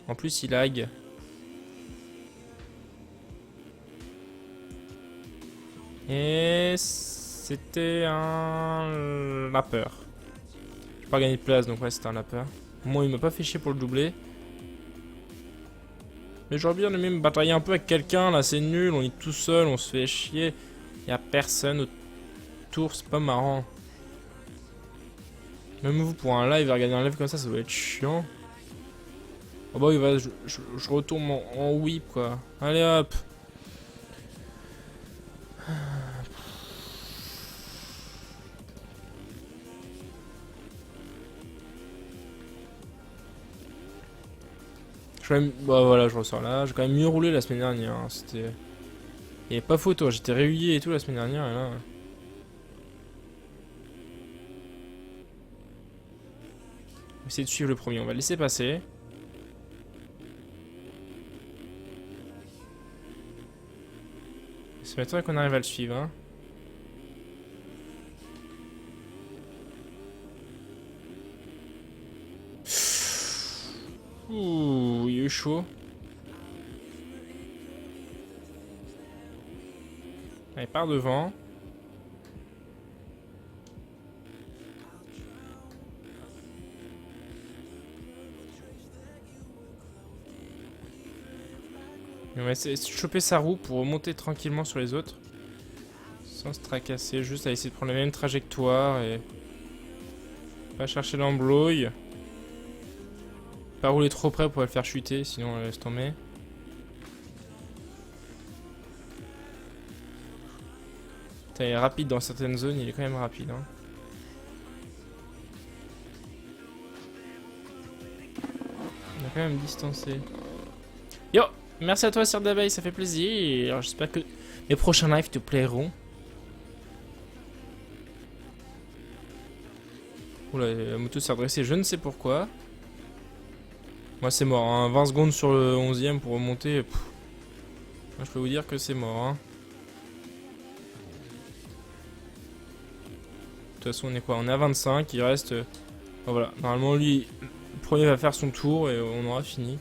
En plus, il lag. Et c'était un lapeur. J'ai pas gagné de place, donc ouais, c'était un lapeur. Moi, il m'a pas fait chier pour le doubler. Mais j'aurais bien aimé me batailler un peu avec quelqu'un, là, c'est nul, on est tout seul, on se fait chier. Y a personne autour, c'est pas marrant. Même vous, pour un live, regarder un live comme ça doit être chiant. Oh bah oui, va, je retourne en whip, quoi. Allez, hop. Bah voilà, je ressors là. J'ai quand même mieux roulé la semaine dernière. Hein. C'était. Il n'y avait pas photo. J'étais réveillé et tout la semaine dernière. Et là. On va essayer de suivre le premier. On va le laisser passer. C'est maintenant qu'on arrive à le suivre. Hein. Ouh, il est chaud. Allez, par devant. Et on va essayer de choper sa roue pour remonter tranquillement sur les autres. Sans se tracasser, juste à essayer de prendre la même trajectoire et... Pas chercher l'embrouille. Pas rouler trop près pour le faire chuter, sinon on laisse tomber. Putain, il est rapide dans certaines zones, il est quand même rapide. Hein. On a quand même distancé. Yo! Merci à toi, Sir d'abeille, ça fait plaisir. J'espère que mes prochains lives te plairont. Oula, la moto s'est redressée, je ne sais pourquoi. Moi, c'est mort. Hein. 20 secondes sur le 11ème pour remonter. Pff. Moi, je peux vous dire que c'est mort. Hein. De toute façon, on est quoi? On est à 25. Il reste. Oh, voilà. Normalement, lui, le premier va faire son tour et on aura fini.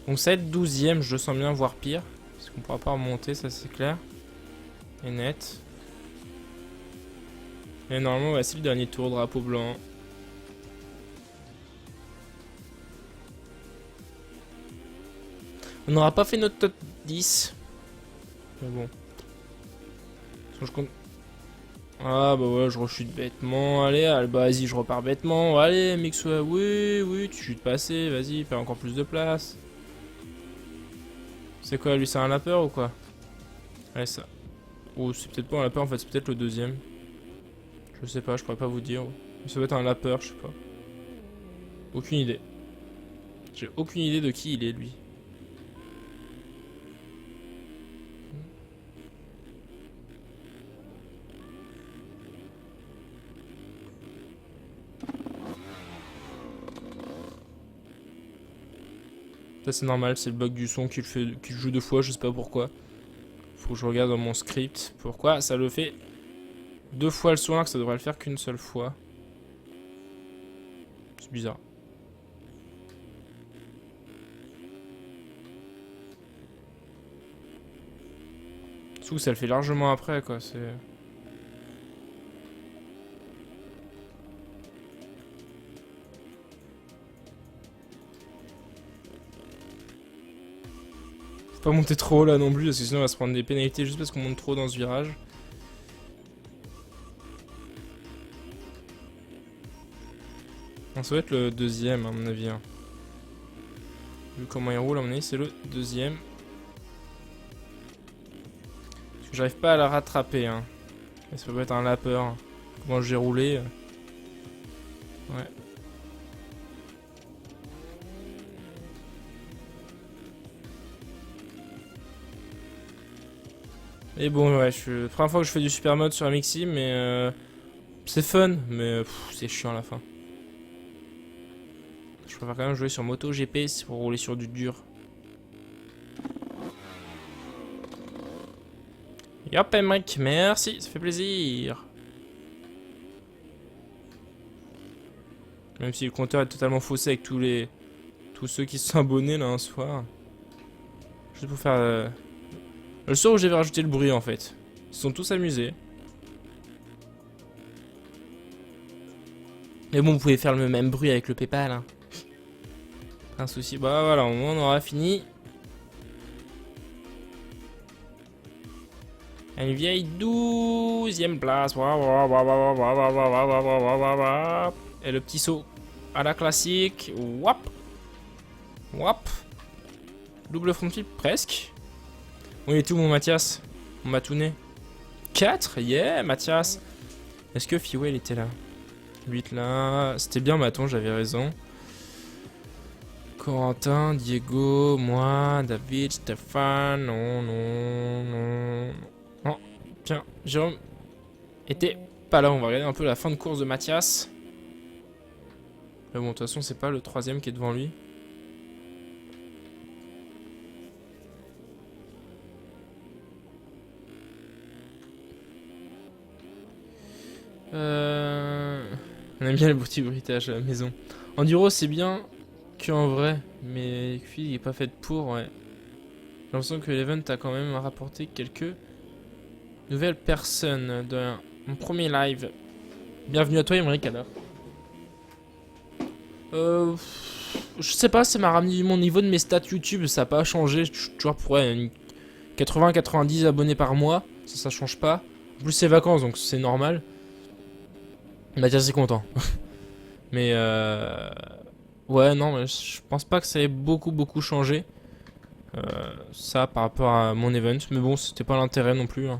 Donc, ça va être 12ème. Je le sens bien, voire pire. Parce qu'on pourra pas remonter, ça c'est clair. Et net. Et normalement, c'est le dernier tour, drapeau blanc. On n'aura pas fait notre top 10. Mais bon. Je compte. Ah bah ouais, je rechute bêtement. Allez, bah vas-y, je repars bêtement. Allez, Mixua, oui, oui, tu chutes passer. Vas-y, fais encore plus de place. C'est quoi, lui, c'est un lapeur ou quoi? Allez, ça. Oh, c'est peut-être pas un lapeur, en fait, c'est peut-être le deuxième. Je sais pas, je pourrais pas vous dire. Ça doit être un lapeur, je sais pas. Aucune idée. J'ai aucune idée de qui il est, lui. Ça c'est normal, c'est le bug du son qui le joue deux fois, je sais pas pourquoi. Faut que je regarde dans mon script. Pourquoi ça le fait deux fois le son alors que ça devrait le faire qu'une seule fois. C'est bizarre. Surtout ça le fait largement après quoi, c'est... Faut pas monter trop haut là non plus parce que sinon on va se prendre des pénalités juste parce qu'on monte trop dans ce virage. Non, ça va être le deuxième à mon avis. Hein. Vu comment il roule à mon avis c'est le deuxième. Parce que j'arrive pas à la rattraper. Hein. Et ça peut être un lapeur. Comment j'ai roulé. Ouais. Et bon, ouais, première fois que je fais du super mode sur Amixi, mais c'est fun, mais c'est chiant à la fin. Je préfère quand même jouer sur MotoGP pour rouler sur du dur. Yop, mec, merci, ça fait plaisir. Même si le compteur est totalement faussé avec tous ceux qui se sont abonnés là un soir. Juste pour faire le soir où j'avais rajouté le bruit en fait. Ils se sont tous amusés. Mais bon, vous pouvez faire le même bruit avec le PayPal. Hein. Pas un souci. Bah voilà, au moins on aura fini. Une vieille 12e place. Et le petit saut à la classique. Wap. Wap. Double front flip, presque. Où est tout mon Mathias? On m'a tuné. 4, yeah, Mathias. Est-ce que Fiwell était là? 8 là. C'était bien, mais attends, j'avais raison. Corentin, Diego, moi, David, Stéphane. Non, non, non. Non, tiens, Jérôme était pas là. On va regarder un peu la fin de course de Mathias. Mais bon, de toute façon, c'est pas le 3ème qui est devant lui. On aime bien le petit bruitage à la maison. Enduro, c'est bien qu'en vrai, mais il est pas fait pour, ouais. J'ai l'impression que l'event a quand même rapporté quelques nouvelles personnes de mon premier live. Bienvenue à toi, Emmerich, alors. Je sais pas, ça m'a ramené mon niveau de mes stats YouTube, ça a pas changé. Je suis toujours pour 80-90 abonnés par mois, ça change pas. En plus, c'est vacances, donc c'est normal. Mathias est content. Mais ouais, non, mais je pense pas que ça ait beaucoup changé. Ça par rapport à mon event. Mais bon, c'était pas l'intérêt non plus. Hein.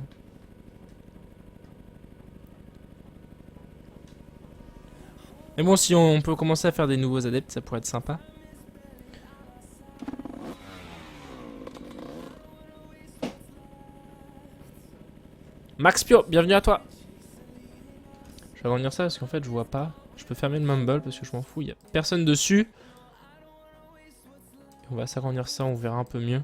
Mais bon, si on peut commencer à faire des nouveaux adeptes, ça pourrait être sympa. Max Pio, bienvenue à toi. Je vais agrandir ça parce qu'en fait je vois pas. Je peux fermer le mumble parce que je m'en fous, il y a personne dessus. On va s'agrandir ça, on verra un peu mieux.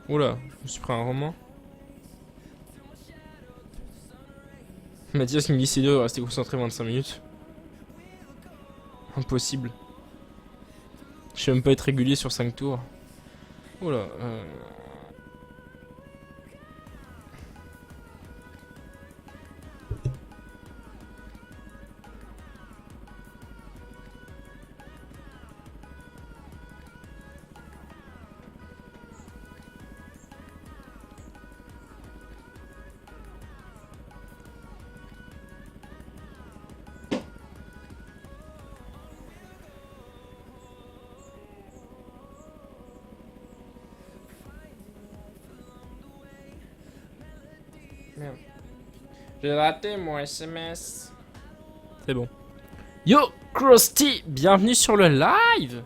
Oula, je me suis pris un roman. Mathias qui me dit c'est dur de rester concentré 25 minutes. Impossible. Je sais même pas être régulier sur 5 tours. Oula, Merde. J'ai raté mon SMS. C'est bon. Yo, Krusty, bienvenue sur le live.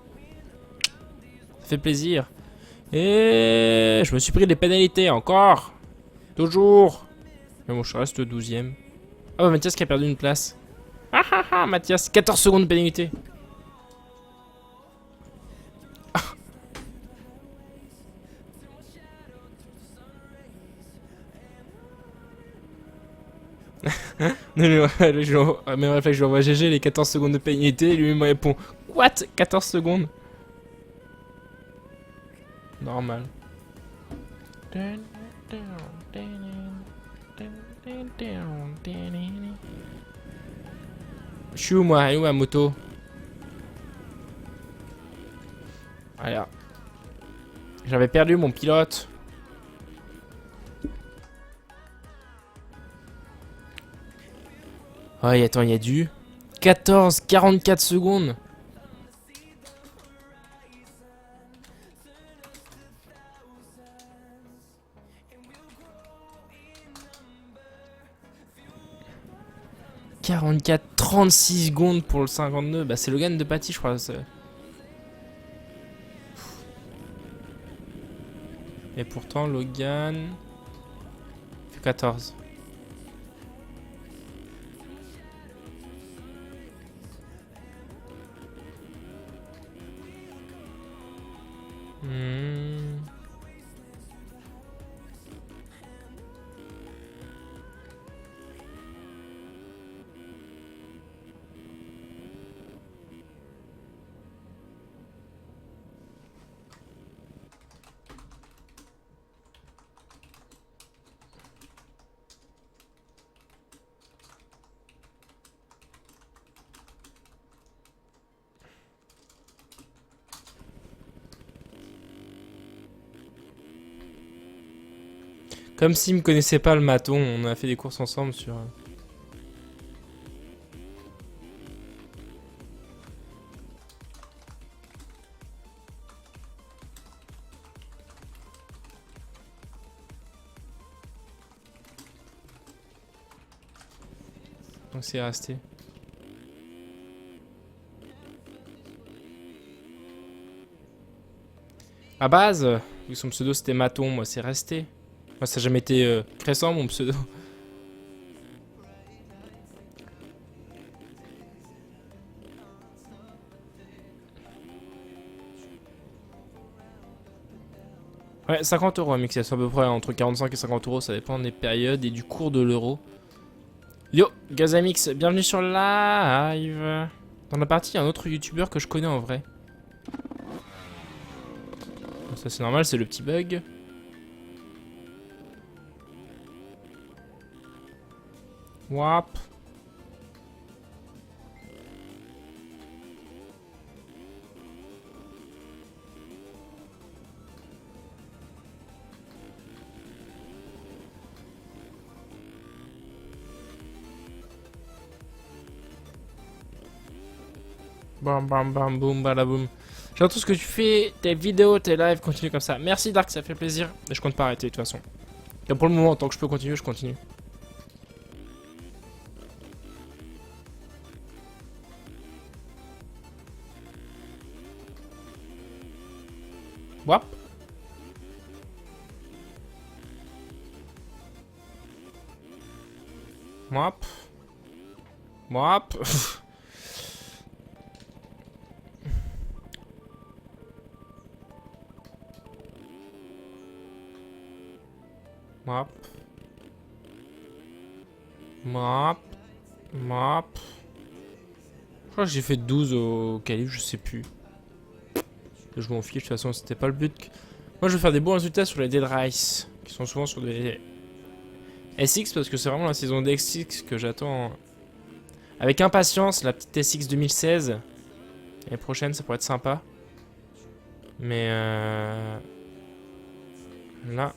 Ça fait plaisir. Et je me suis pris des pénalités encore. Toujours. Mais bon, je reste 12ème. Oh, Mathias qui a perdu une place. Ah ah ah, Mathias, 14 secondes de pénalité. Même réflexe, je lui envoie GG les 14 secondes de pénalité. Et lui me répond what, 14 secondes. Normal. Je suis où moi? Elle est où ma moto? Voilà. J'avais perdu mon pilote. Oh, attends, il y a du 14, 44 secondes. « 44, 36 secondes pour le 52. Bah, c'est Logan de Paty, je crois. Et pourtant, Logan fait 14. Comme s'il me connaissait pas le maton, on a fait des courses ensemble sur... Donc c'est resté. À base, vu que son pseudo c'était Maton, moi c'est resté. Moi ça n'a jamais été Crescent mon pseudo. Ouais, 50 euros, mix, c'est à peu près entre 45 et 50 euros, ça dépend des périodes et du cours de l'euro. Yo, Gazamix, bienvenue sur le live. Dans la partie, il y a un autre youtubeur que je connais en vrai. Ça c'est normal, c'est le petit bug. Wap. Bam bam bam boum balaboum. J'entends tout ce que tu fais, tes vidéos, tes lives, continue comme ça. Merci Dark, ça fait plaisir. Mais je compte pas arrêter de toute façon. Et pour le moment, tant que je peux continuer, je continue. Wap. Wap. Wap. Map. Map. Map. Je crois que j'ai fait 12 au calibre, je sais plus. Je m'en fiche, de toute façon, c'était pas le but. Moi, je veux faire des bons résultats sur les Dead Rise, qui sont souvent sur des SX, parce que c'est vraiment la saison d'SX que j'attends avec impatience. La petite SX 2016. L'année prochaine, ça pourrait être sympa. Mais là...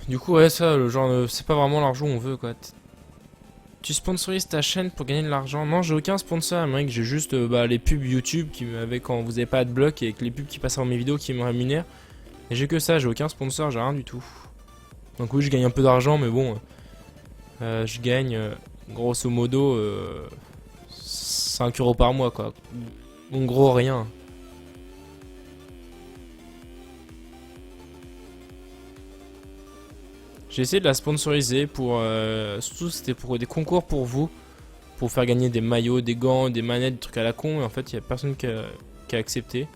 Du coup, ouais, ça, le genre, c'est pas vraiment l'argent qu'on veut, quoi. Tu sponsorises ta chaîne pour gagner de l'argent? Non, j'ai aucun sponsor, mec. J'ai juste les pubs YouTube qui avec quand vous avez pas de bloc et avec les pubs qui passent dans mes vidéos qui me rémunèrent. Et j'ai que ça, j'ai aucun sponsor, j'ai rien du tout. Donc oui, je gagne un peu d'argent, mais bon, je gagne grosso modo 5 euros par mois, quoi. En gros, rien. J'ai essayé de la sponsoriser pour... surtout c'était pour des concours pour vous. Pour faire gagner des maillots, des gants, des manettes, des trucs à la con. Et en fait, il n'y a personne qui a accepté.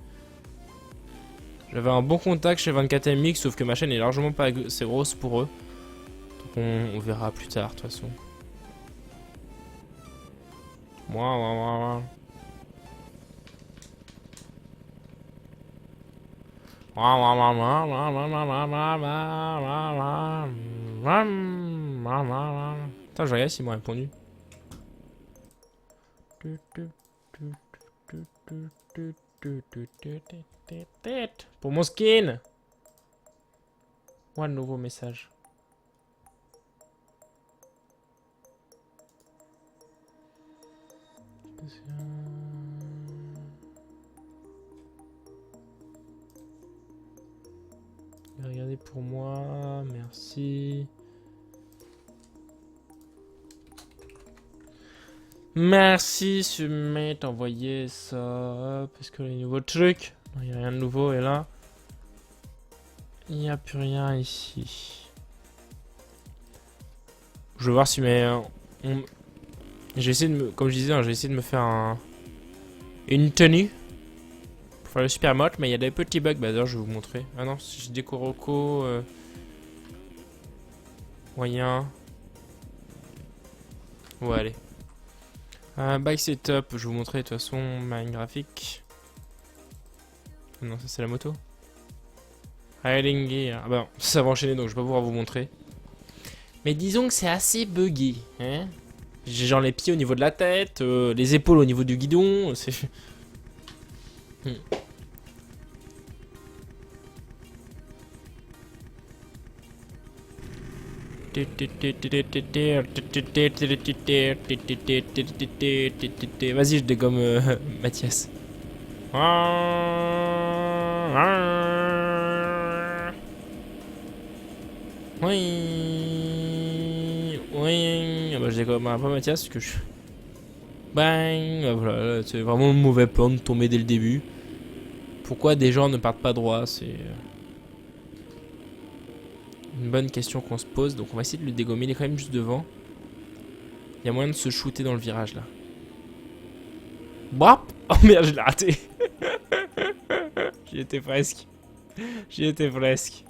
J'avais un bon contact chez 24MX, sauf que ma chaîne est largement pas assez grosse pour eux. Donc on verra plus tard, de toute façon. Moi. Putain, je regarde s'ils m'ont répondu. Pour mon skin. Ou un nouveau message. Regardez pour moi, merci. Merci Summit envoyé ça. Parce que les nouveaux trucs. Il n'y a rien de nouveau et là. Il n'y a plus rien ici. Je vais voir si j'ai essayé de me... Comme je disais, hein, j'ai essayé de me faire une tenue. Pour faire le super motte, mais il y a des petits bugs. Bah d'ailleurs je vais vous montrer. Ah non, si je déco Rocco. Moyen. Ouais allez. Bike setup, je vais vous montrer de toute façon ma graphique. Non, ça c'est la moto. Riding gear. Ah bah non, ça va enchaîner donc je vais pas pouvoir vous montrer. Mais disons que c'est assez buggy. Hein, j'ai genre les pieds au niveau de la tête, les épaules au niveau du guidon. C'est. Vas-y, je dégomme Mathias. Oui. Oui. Ah bah, je dégomme un peu Mathias parce que je. Bang. Ah, voilà, c'est vraiment le mauvais plan de tomber dès le début. Pourquoi des gens ne partent pas droit? C'est une bonne question qu'on se pose. Donc on va essayer de le dégommer. Il est quand même juste devant. Il y a moyen de se shooter dans le virage là. Bop. Oh merde, je l'ai raté. J'y étais presque. J'y étais presque.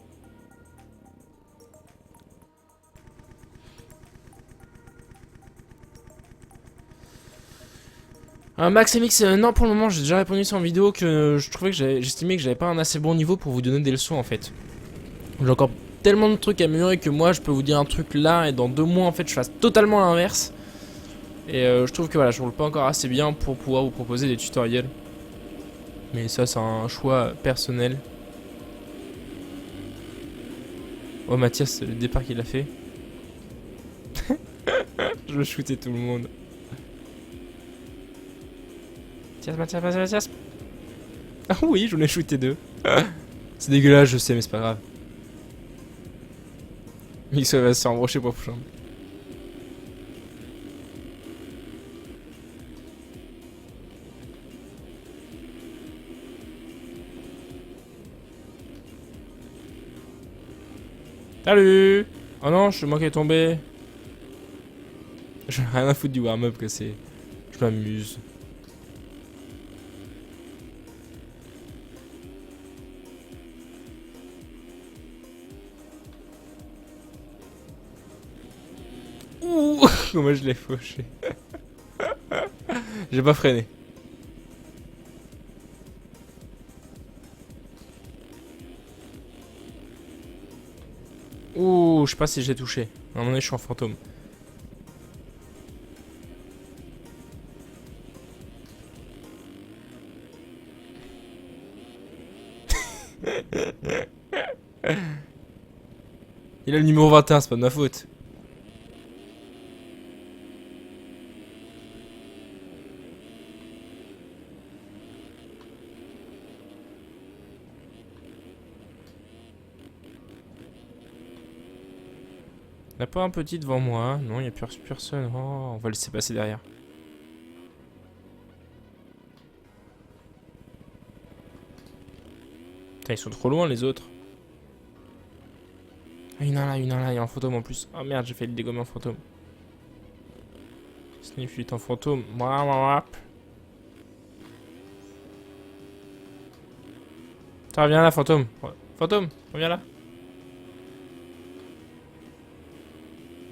Max MX, non pour le moment j'ai déjà répondu sur une vidéo que je trouvais que j'estimais que j'avais pas un assez bon niveau pour vous donner des leçons en fait. J'ai encore tellement de trucs à améliorer que moi je peux vous dire un truc là et dans 2 mois en fait je fasse totalement l'inverse. Et je trouve que voilà, je roule pas encore assez bien pour pouvoir vous proposer des tutoriels. Mais ça c'est un choix personnel. Oh Mathias, c'est le départ qu'il a fait. Je veux shooter tout le monde. Mathias. Ah oui, j'en ai shooté 2. C'est dégueulasse, je sais, mais c'est pas grave. Mix va se faire embrocher pour prochain. Salut. Oh non, je manquais de tomber. J'ai rien à foutre du warm-up que c'est. Je m'amuse. Ouh. Comment je l'ai fauché. J'ai pas freiné. Ouh, je sais pas si j'ai touché. À un moment donné, je suis en fantôme. Il a le numéro 21, c'est pas de ma faute. Il n'y a pas un petit devant moi. Non, il n'y a plus personne. Oh, on va le laisser passer derrière. Putain, ils sont trop loin les autres. Ah, il y en a là, il y a un fantôme en plus. Oh merde, j'ai fait le dégommer en fantôme. Sniff, il est en fantôme. Ça reviens là, fantôme. Fantôme, reviens là.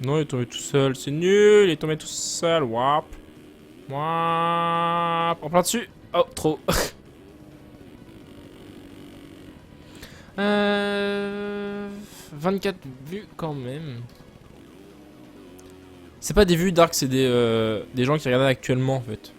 Non, il est tombé tout seul. C'est nul, il est tombé tout seul. Wap. Wap. En plein dessus. Oh, trop. 24 vues quand même. C'est pas des vues dark, c'est des gens qui regardent actuellement en fait.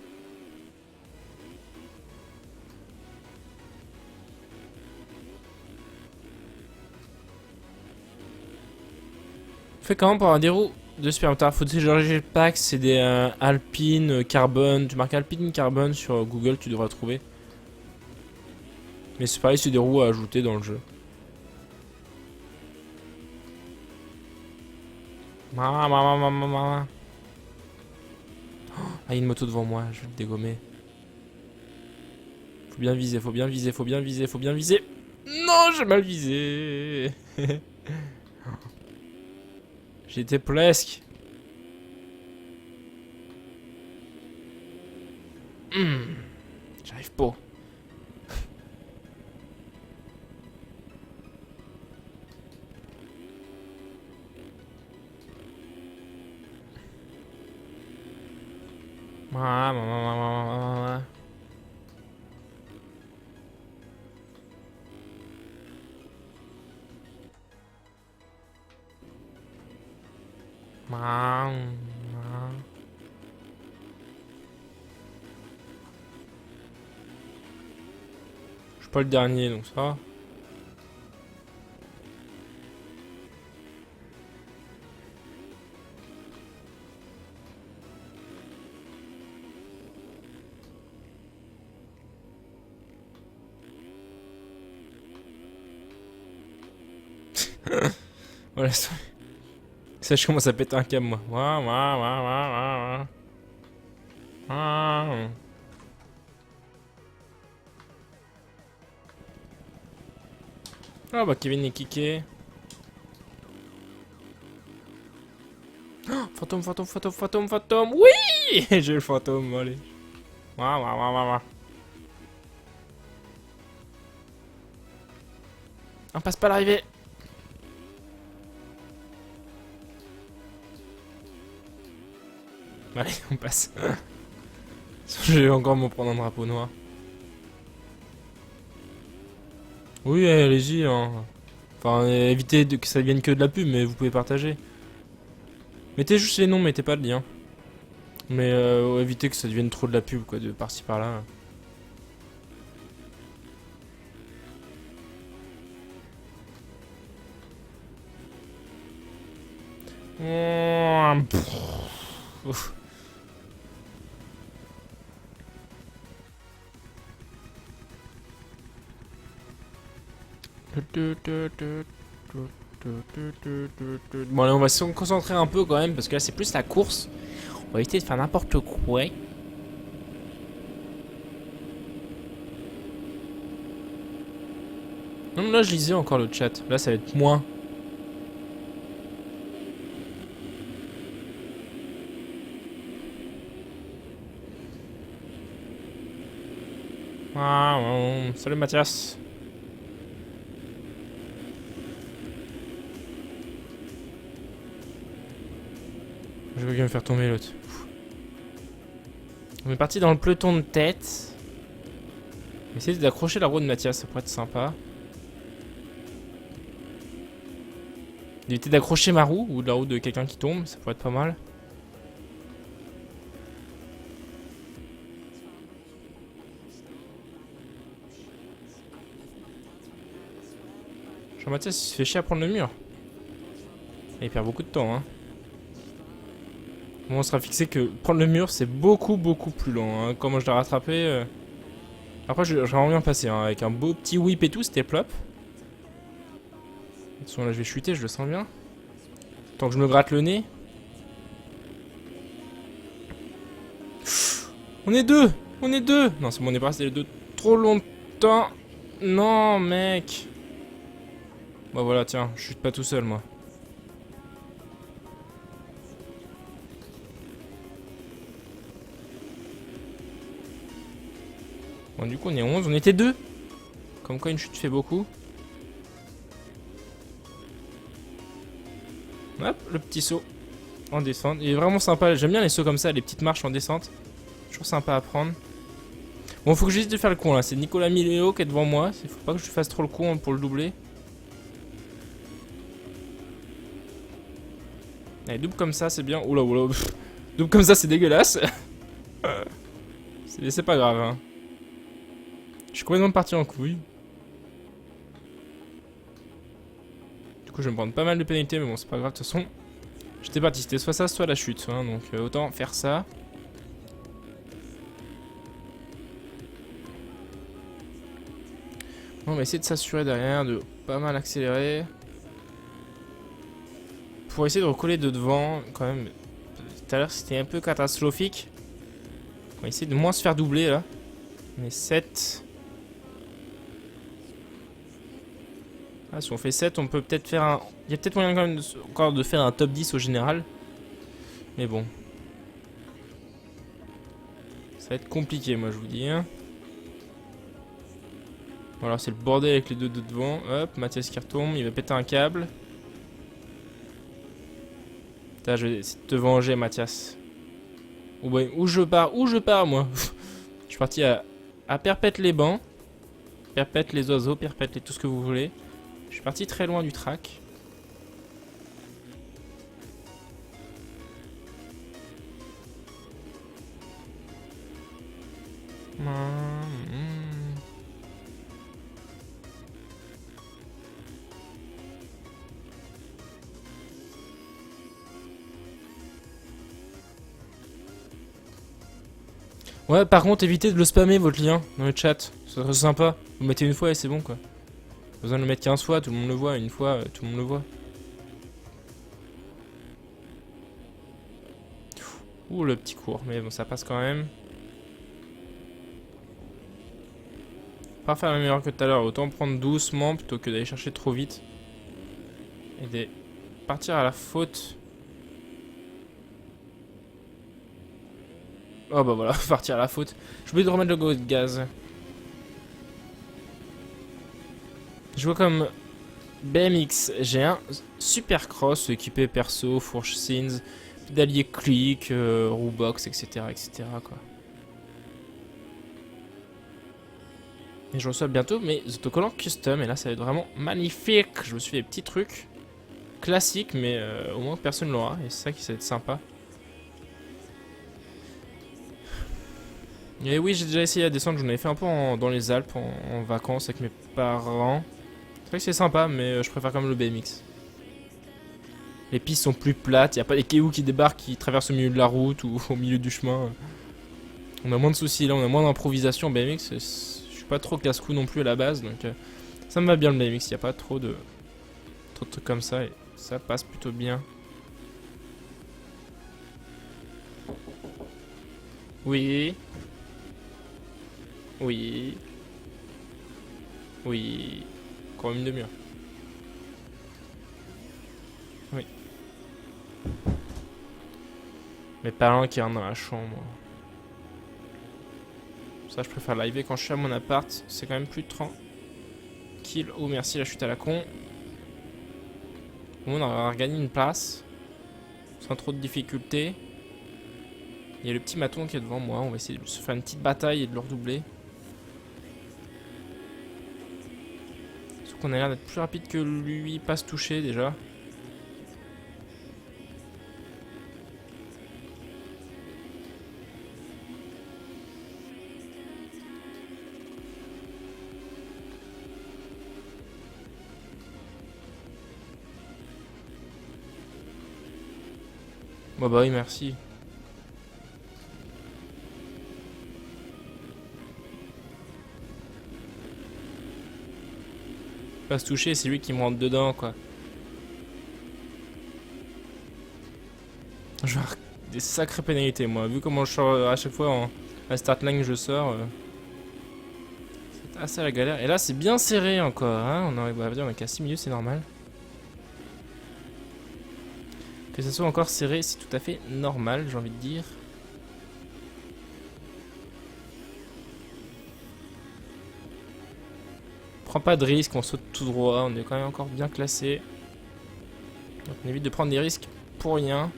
Fais comment pour avoir des roues de super motard? Faut télécharger le pack, c'est des Alpine Carbone. Tu marques Alpine Carbone sur Google, tu devras trouver. Mais c'est pareil, c'est des roues à ajouter dans le jeu. Ah, il y a une moto devant moi, je vais le dégommer. Faut bien viser, faut bien viser, faut bien viser, faut bien viser. Non, j'ai mal visé. J'étais presque. J'arrive pas. Je suis pas le dernier, donc ça va. Voilà, ça, je commence à péter un câble, moi. Ah bah Kevin est kické. Oh, fantôme, fantôme, fantôme, fantôme, fantôme. Oui. J'ai le fantôme, allez. On passe pas l'arrivée. Allez, on passe. Je vais encore me prendre un drapeau noir. Oui, allez-y. Hein. Enfin, évitez que ça vienne que de la pub, mais vous pouvez partager. Mettez juste les noms, mettez pas de lien. Mais évitez que ça devienne trop de la pub, quoi, de par-ci par-là. Ouf. Bon allez, on va se concentrer un peu quand même parce que là c'est plus la course. On va éviter de faire n'importe quoi. Non, là je lisais encore le chat. Là ça va être moins. Salut Mathias. Je veux bien me faire tomber l'autre. On est parti dans le peloton de tête. Essayer d'accrocher la roue de Mathias, ça pourrait être sympa. D'éviter d'accrocher ma roue ou la roue de quelqu'un qui tombe, ça pourrait être pas mal. Jean-Mathias il se fait chier à prendre le mur. Et il perd beaucoup de temps, hein. Bon, on sera fixé que prendre le mur c'est beaucoup plus lent. Hein. Comment je l'ai rattrapé. Après, j'aimerais bien passer hein, avec un beau petit whip et tout, c'était plop. De toute façon, là je vais chuter, je le sens bien. Tant que je me gratte le nez. On est deux. On est deux. Non, c'est bon, on est pas resté les deux trop longtemps. Non, mec. Bon, voilà, tiens, je chute pas tout seul, moi. Bon, du coup, on est 11. On était deux. Comme quoi, une chute fait beaucoup. Hop, le petit saut en descente. Il est vraiment sympa. J'aime bien les sauts comme ça, les petites marches en descente. Toujours sympa à prendre. Bon, faut que j'essaie de faire le con là. C'est Nicolas Miléo qui est devant moi. Il faut pas que je fasse trop le con pour le doubler. Allez, double comme ça, c'est bien. Oula, oula. Double comme ça, c'est dégueulasse. C'est pas grave. Hein. Je suis complètement parti en couille. Du coup, je vais me prendre pas mal de pénalités, mais bon, c'est pas grave. De toute façon, j'étais parti. C'était soit ça, soit la chute. Hein, donc, autant faire ça. On va essayer de s'assurer derrière, de pas mal accélérer. Pour essayer de recoller de devant, quand même. Tout à l'heure, c'était un peu catastrophique. On va essayer de moins se faire doubler là. On est 7. Ah, si on fait 7, on peut peut-être faire un... Il y a peut-être moyen quand même encore de faire un top 10 au général. Mais bon. Ça va être compliqué, moi je vous dis. Hein. Voilà, c'est le bordel avec les deux de devant. Hop, Mathias qui retombe, il va péter un câble. Putain, je vais essayer de te venger, Mathias. Où je pars, moi. Je suis parti à perpète les bancs. Perpète les oiseaux, perpète les tout ce que vous voulez. Je suis parti très loin du track. Ouais, par contre, évitez de le spammer votre lien dans le chat. Ça serait sympa. Vous le mettez une fois et c'est bon quoi. Pas besoin de le mettre 15 fois, tout le monde le voit. Une fois, tout le monde le voit. Ouh, le petit cours. Mais bon, ça passe quand même. Pas faire la même erreur que tout à l'heure. Autant prendre doucement plutôt que d'aller chercher trop vite. Et de partir à la faute. Oh bah voilà, partir à la faute. J'ai oublié de remettre le go de gaz. Je vois comme BMX, j'ai un Supercross équipé perso, fourche scenes, pédalier click, roue box, etc. etc. quoi. Et je reçois bientôt mes autocollants custom, et là ça va être vraiment magnifique. Je me suis fait des petits trucs classiques, mais au moins personne l'aura, et c'est ça qui va être sympa. Et oui, j'ai déjà essayé à descendre, j'en avais fait un peu dans les Alpes, en vacances avec mes parents. C'est vrai que c'est sympa, mais je préfère quand même le BMX. Les pistes sont plus plates, il n'y a pas des cailloux qui débarquent, qui traversent au milieu de la route ou au milieu du chemin. On a moins de soucis là, on a moins d'improvisation en BMX. Je suis pas trop casse-cou non plus à la base, donc ça me va bien le BMX, il n'y a pas trop de trucs comme ça et ça passe plutôt bien. Oui. Oui. Oui. Encore une demi-heure. Oui. Mes parents qui rentrent dans la chambre. Ça, je préfère live quand je suis à mon appart. C'est quand même plus tranquille. Oh, merci la chute à la con. Bon, on a regagné une place. Sans trop de difficultés. Il y a le petit maton qui est devant moi. On va essayer de se faire une petite bataille et de le redoubler. Sauf qu'on a l'air d'être plus rapide que lui. Pas se toucher déjà. Bah oui, merci. Pas se toucher, c'est lui qui me rentre dedans, quoi. Je vais avoir des sacrées pénalités, moi. Vu comment je sors à chaque fois à start line, je sors. C'est assez la galère. Et là, c'est bien serré encore. Hein. On arrive à dire, on est qu'à 6 minutes, c'est normal. Que ça soit encore serré, c'est tout à fait normal, j'ai envie de dire. Prends pas de risque, on saute tout droit, on est quand même encore bien classé. Donc on évite de prendre des risques pour rien.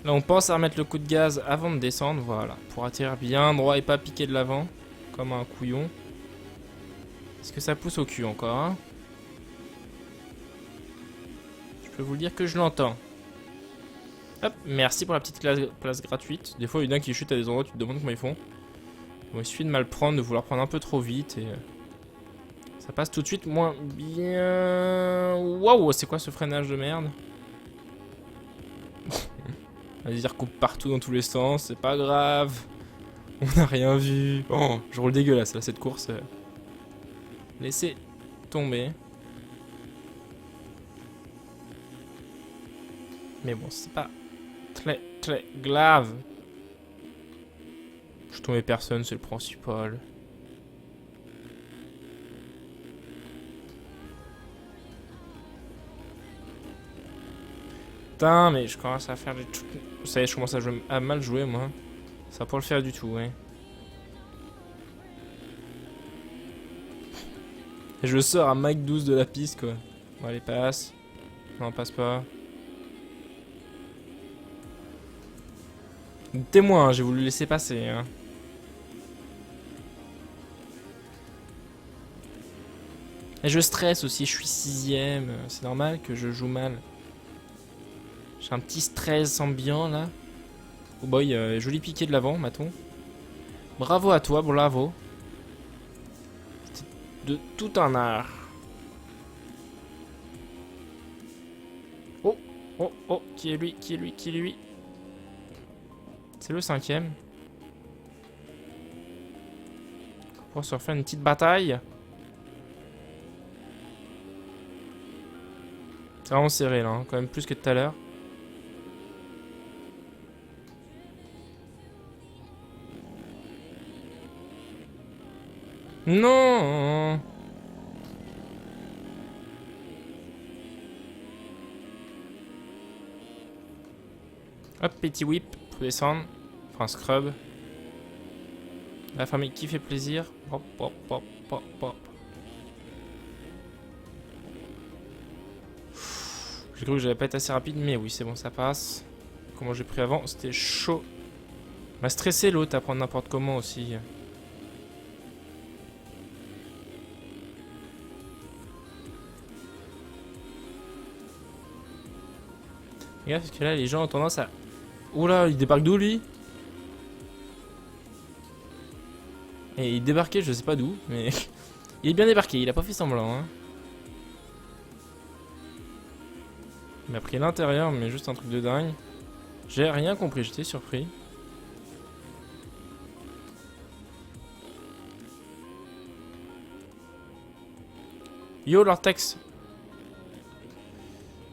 Là on pense à remettre le coup de gaz avant de descendre, voilà. Pour atterrir bien droit et pas piquer de l'avant, comme un couillon. Est-ce que ça pousse au cul encore hein? Je peux vous dire que je l'entends. Hop, merci pour la petite place gratuite. Des fois, il y en a qui chutent à des endroits, tu te demandes comment ils font. Bon, il suffit de mal prendre, de vouloir prendre un peu trop vite et... ça passe tout de suite moins bien... Waouh, c'est quoi ce freinage de merde? Vas-y, il recoupe partout dans tous les sens, c'est pas grave. On n'a rien vu. Oh, je roule dégueulasse là, cette course. Laissez tomber. Mais bon, c'est pas très grave. Je tombais personne, c'est le principal. Putain, mais je commence à faire des trucs. Ça y est, je commence à mal jouer, moi. Ça va pas le faire du tout, ouais. Et je sors à Mike 12 de la piste, quoi. Bon, allez, passe. Non, passe pas. Témoin, j'ai voulu laisser passer, hein. Et je stresse aussi, je suis 6ème. C'est normal que je joue mal. J'ai un petit stress ambiant, là. Oh boy, joli piqué de l'avant, Maton. Bravo à toi, bravo. C'est de tout un art. Oh, oh, oh, qui est lui, qui est lui, qui est lui? C'est le 5ème. On va se refaire une petite bataille. C'est vraiment serré là, hein, quand même plus que tout à l'heure. Non. Hop, petit whip pour descendre. Enfin, scrub. La famille qui fait plaisir. Hop, hop, hop, hop, hop. J'ai cru que j'allais pas être assez rapide, mais oui, c'est bon, ça passe. Comment j'ai pris avant, c'était chaud. M'a stressé l'autre à prendre n'importe comment aussi. Regarde, parce que là, les gens ont tendance à... Oula, il débarque d'où, lui? Et il débarquait, je sais pas d'où, mais... il est bien débarqué, il a pas fait semblant, hein. Il m'a pris l'intérieur, mais juste un truc de dingue. J'ai rien compris, j'étais surpris. Yo, Lortex.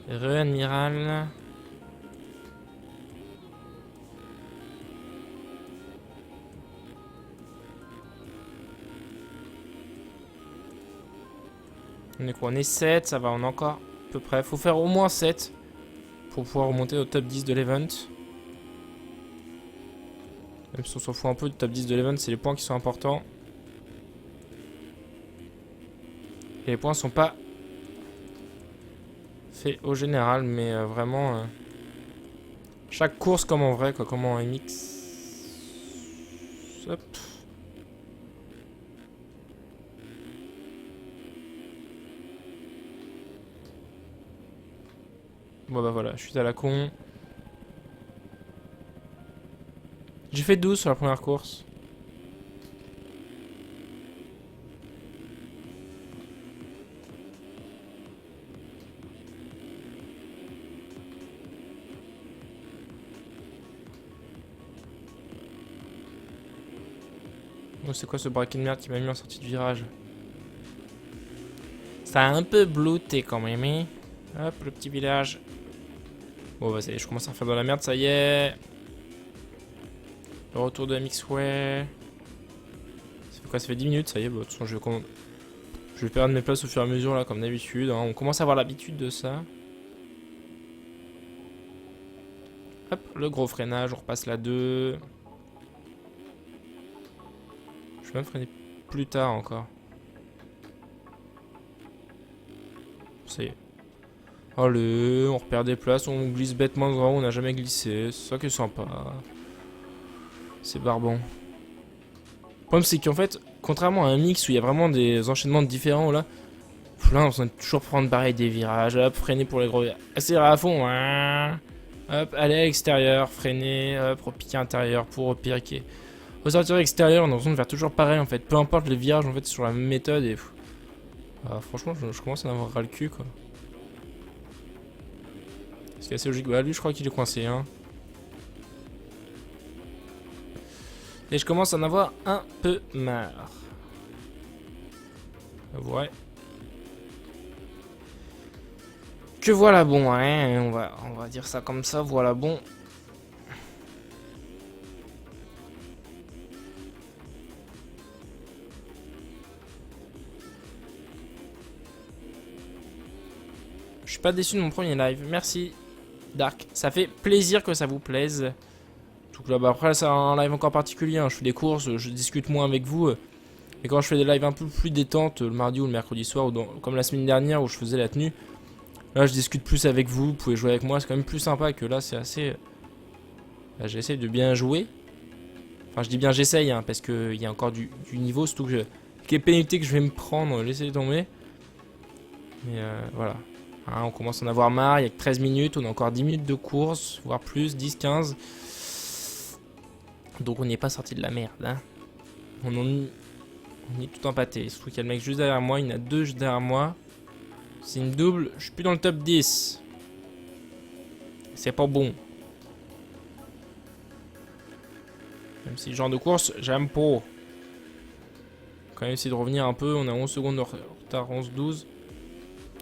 Re-amiral. On est quoi? On est 7, ça va, on est encore à peu près. Faut faire au moins 7 pour pouvoir remonter au top 10 de l'event. Même si on s'en fout un peu du top 10 de l'event, c'est les points qui sont importants. Et les points sont pas faits au général, mais vraiment... chaque course comme en vrai, quoi, comme en MX. Hop. Bon bah voilà, je suis à la con. J'ai fait 12 sur la première course. Oh, c'est quoi ce braquet de merde qui m'a mis en sortie de virage? Ça a un peu blouté quand même, hein. Hop, le petit village. Bon bah ça y est, je commence à faire de la merde, ça y est. Le retour de MXway. Ça fait quoi? Ça fait 10 minutes, ça y est. Bah, de toute façon, je vais perdre mes places au fur et à mesure, là, comme d'habitude. Hein. On commence à avoir l'habitude de ça. Hop, le gros freinage, on repasse la 2. Je vais même freiner plus tard encore. Ça y est. Allez, on repère des places, on glisse bêtement dans où on n'a jamais glissé. C'est ça qui est sympa. C'est barbant. Le problème, c'est qu'en fait, contrairement à un mix où il y a vraiment des enchaînements différents, là, on doit toujours prendre pareil des virages, hop, freiner pour les gros virages, accélérer à fond, hop, aller à l'extérieur, freiner, hop, repiquer intérieur pour repiquer. Ressortir à l'extérieur, on a l'impression de faire toujours pareil en fait, peu importe les virages, en fait, c'est sur la même méthode et. Franchement, je commence à en avoir ras le cul quoi. C'est assez logique. Bah, lui, je crois qu'il est coincé, hein. Et je commence à en avoir un peu marre. Ouais. Que voilà bon, hein, on va dire ça comme ça, voilà bon. Je suis pas déçu de mon premier live, merci Dark. Ça fait plaisir que ça vous plaise. Tout là, bah après c'est un live encore particulier, hein. Je fais des courses, je discute moins avec vous. Mais quand je fais des lives un peu plus détente, le mardi ou le mercredi soir, ou comme la semaine dernière où je faisais la tenue, là je discute plus avec vous, vous pouvez jouer avec moi, c'est quand même plus sympa que là c'est assez... Là, j'essaie de bien jouer. Enfin je dis bien j'essaye, hein, parce qu'il y a encore du niveau, surtout que les pénalités que je vais me prendre, laissez tomber. Mais voilà. Hein, on commence à en avoir marre, il y a que 13 minutes, on a encore 10 minutes de course, voire plus, 10, 15. Donc on n'est pas sorti de la merde. Hein. On est tout empâté. Surtout qu'il y a le mec juste derrière moi, il y en a deux juste derrière moi. C'est une double, je suis plus dans le top 10. C'est pas bon. Même si le genre de course, j'aime pas. Quand même essayer de revenir un peu, on a 11 secondes de retard, 11-12.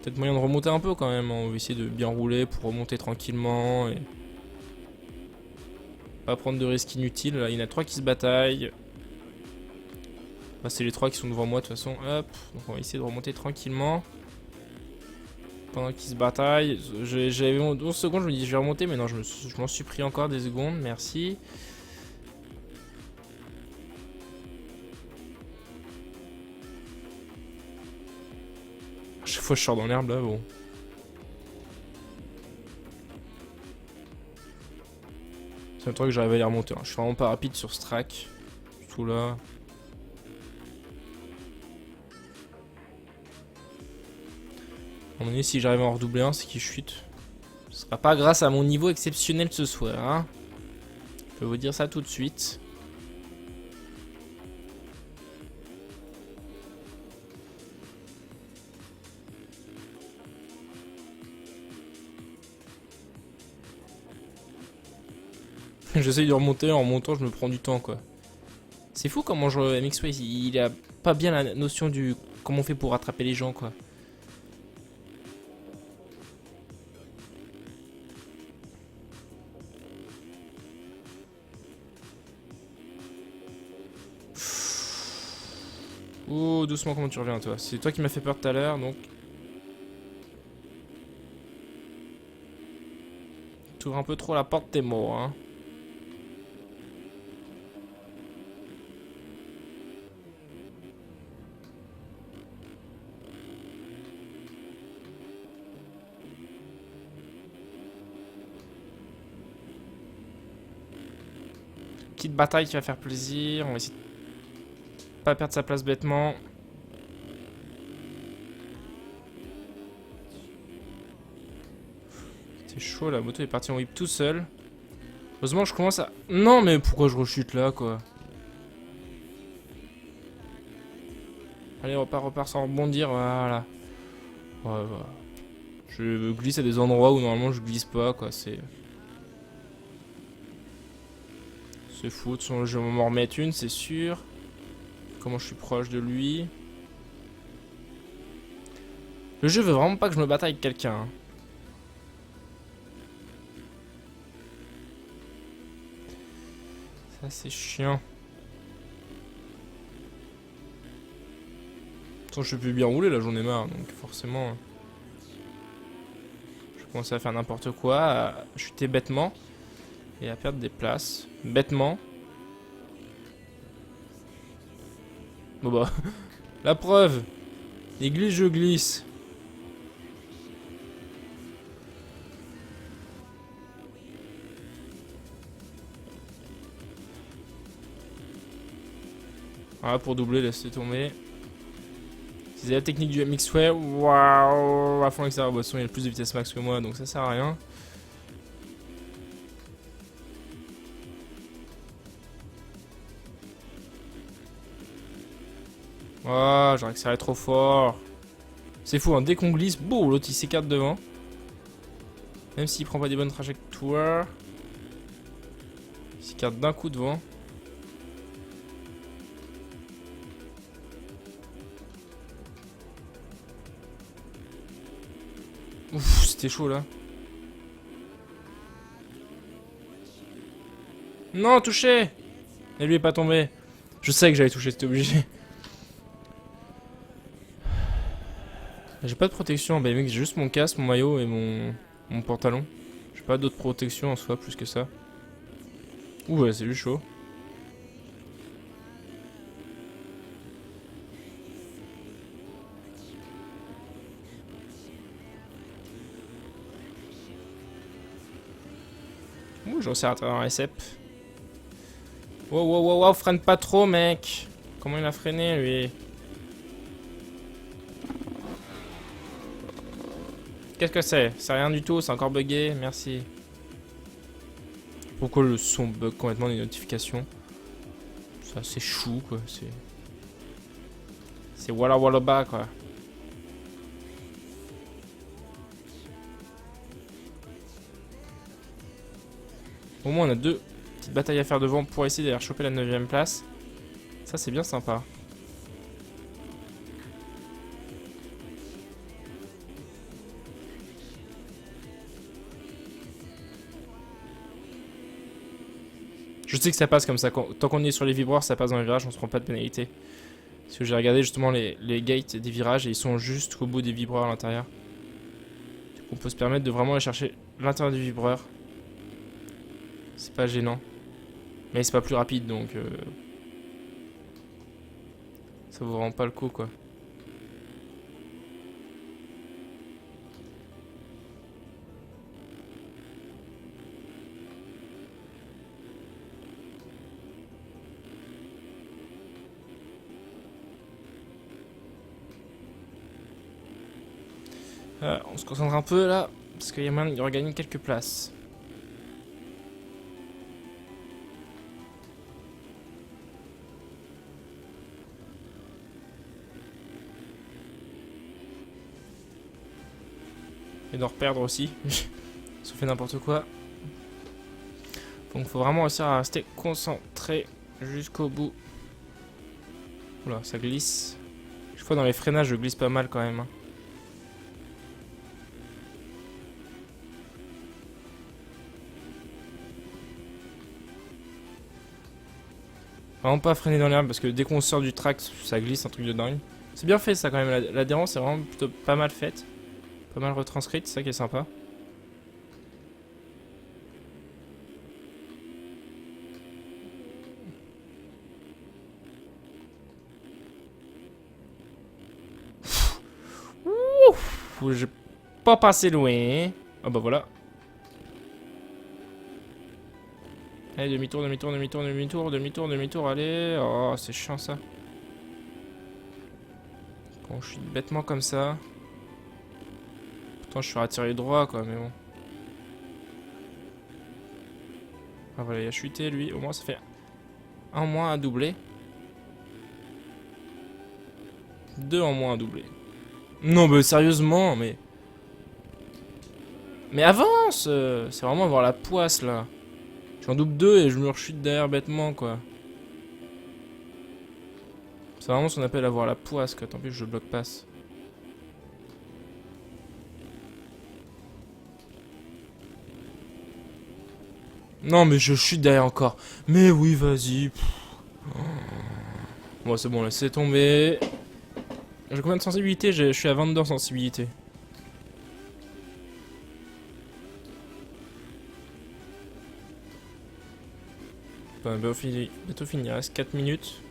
Peut-être moyen de remonter un peu quand même, on va essayer de bien rouler pour remonter tranquillement et pas prendre de risques inutiles. Là, il y en a 3 qui se bataillent. Bah, c'est les 3 qui sont devant moi de toute façon. Hop, donc on va essayer de remonter tranquillement. Pendant qu'ils se bataillent. J'avais 11 secondes, je me dis je vais remonter, mais non, je m'en suis pris encore des secondes, merci. À chaque fois je sors dans l'herbe là, bon. C'est un truc que j'arrive à les remonter. Hein. Je suis vraiment pas rapide sur ce track. Tout là. À un moment donné, si j'arrive à en redoubler un, c'est qu'il chute. Ce sera pas grâce à mon niveau exceptionnel ce soir. Hein. Je peux vous dire ça tout de suite. J'essaye de remonter, en remontant je me prends du temps quoi. C'est fou comment MXY il a pas bien la notion du comment on fait pour rattraper les gens quoi. Oh doucement comment tu reviens toi. C'est toi qui m'as fait peur tout à l'heure donc. Tu ouvres un peu trop la porte t'es mort hein. Petite bataille qui va faire plaisir. On va essayer de pas perdre sa place bêtement. C'est chaud, la moto est partie en whip tout seul. Heureusement je commence à... Non mais pourquoi je rechute là quoi. Allez repars sans rebondir, voilà. Ouais, voilà. Je glisse à des endroits où normalement je glisse pas quoi, c'est... C'est fou, de toute façon, je vais m'en remettre une, c'est sûr. Comment je suis proche de lui. Le jeu veut vraiment pas que je me batte avec quelqu'un. Hein. Ça c'est chiant. De toute façon je peux plus bien rouler là, j'en ai marre, donc forcément... Je commence à faire n'importe quoi, à chuter bêtement. Et à perdre des places. Bêtement. Bon bah... La preuve. Il glisse, je glisse. Voilà pour doubler, laissez tomber. C'est la technique du MXY. Waouh. À fond accélération, il a plus de vitesse max que moi, donc ça sert à rien. Ah, j'ai accéléré trop fort. C'est fou, hein. Dès qu'on glisse, boum, l'autre il s'écarte devant. Même s'il prend pas des bonnes trajectoires. Il s'écarte d'un coup devant. Ouf, c'était chaud là. Non, touché. Et lui est pas tombé. Je sais que j'allais toucher, c'était obligé. J'ai pas de protection, bah mec, j'ai juste mon casque, mon maillot et mon pantalon. J'ai pas d'autre protection en soi plus que ça. Ouh ouais, c'est lui chaud. Ouh, j'en sais à travers un récep. Wow, wow, wow, wow, freine pas trop, mec. Comment il a freiné, lui? Qu'est-ce que c'est? C'est rien du tout, c'est encore bugué, merci. Pourquoi le son bug complètement des notifications? C'est assez chou, quoi. C'est walla walla bas, quoi. Au moins, on a deux petites batailles à faire devant pour essayer d'aller choper la 9ème place. Ça, c'est bien sympa. Je sais que ça passe comme ça. Tant qu'on est sur les vibreurs, ça passe dans les virages, on se prend pas de pénalité. Parce que j'ai regardé justement les gates des virages et ils sont juste au bout des vibreurs à l'intérieur. Du coup, on peut se permettre de vraiment aller chercher l'intérieur du vibreur. C'est pas gênant. Mais c'est pas plus rapide donc. Ça vaut vraiment pas le coup, quoi. On se concentre un peu là, parce qu'il y a moyen de regagner quelques places. Et d'en reperdre aussi. Ça fait n'importe quoi. Donc faut vraiment réussir à rester concentré jusqu'au bout. Oula, ça glisse. Chaque fois dans les freinages, je glisse pas mal quand même. Vraiment pas freiner dans l'herbe parce que dès qu'on sort du track, ça glisse, un truc de dingue. C'est bien fait ça quand même, l'adhérence est vraiment plutôt pas mal faite. Pas mal retranscrite, c'est ça qui est sympa. Ouf, j'ai pas passé loin. Ah bah voilà. Allez, demi-tour, demi-tour, demi-tour, demi-tour, demi-tour, demi-tour, allez. Oh, c'est chiant ça. Quand je suis bêtement comme ça. Pourtant, je suis attiré droit, quoi, mais bon. Ah voilà, il a chuté, lui. Au moins, ça fait un en moins à doubler. 2 en moins à doubler. Non, mais sérieusement, mais... Mais avance! C'est vraiment avoir la poisse, là. J'en double 2 et je me rechute derrière bêtement, quoi. C'est vraiment ce qu'on appelle avoir la poisse, quoi. Tant pis, je bloque passe. Non, mais je chute derrière encore. Mais oui, vas-y. Bon, c'est bon, laissez tomber. J'ai combien de sensibilité? Je suis à 22 en sensibilité. Enfin, bientôt fini, il reste 4 minutes.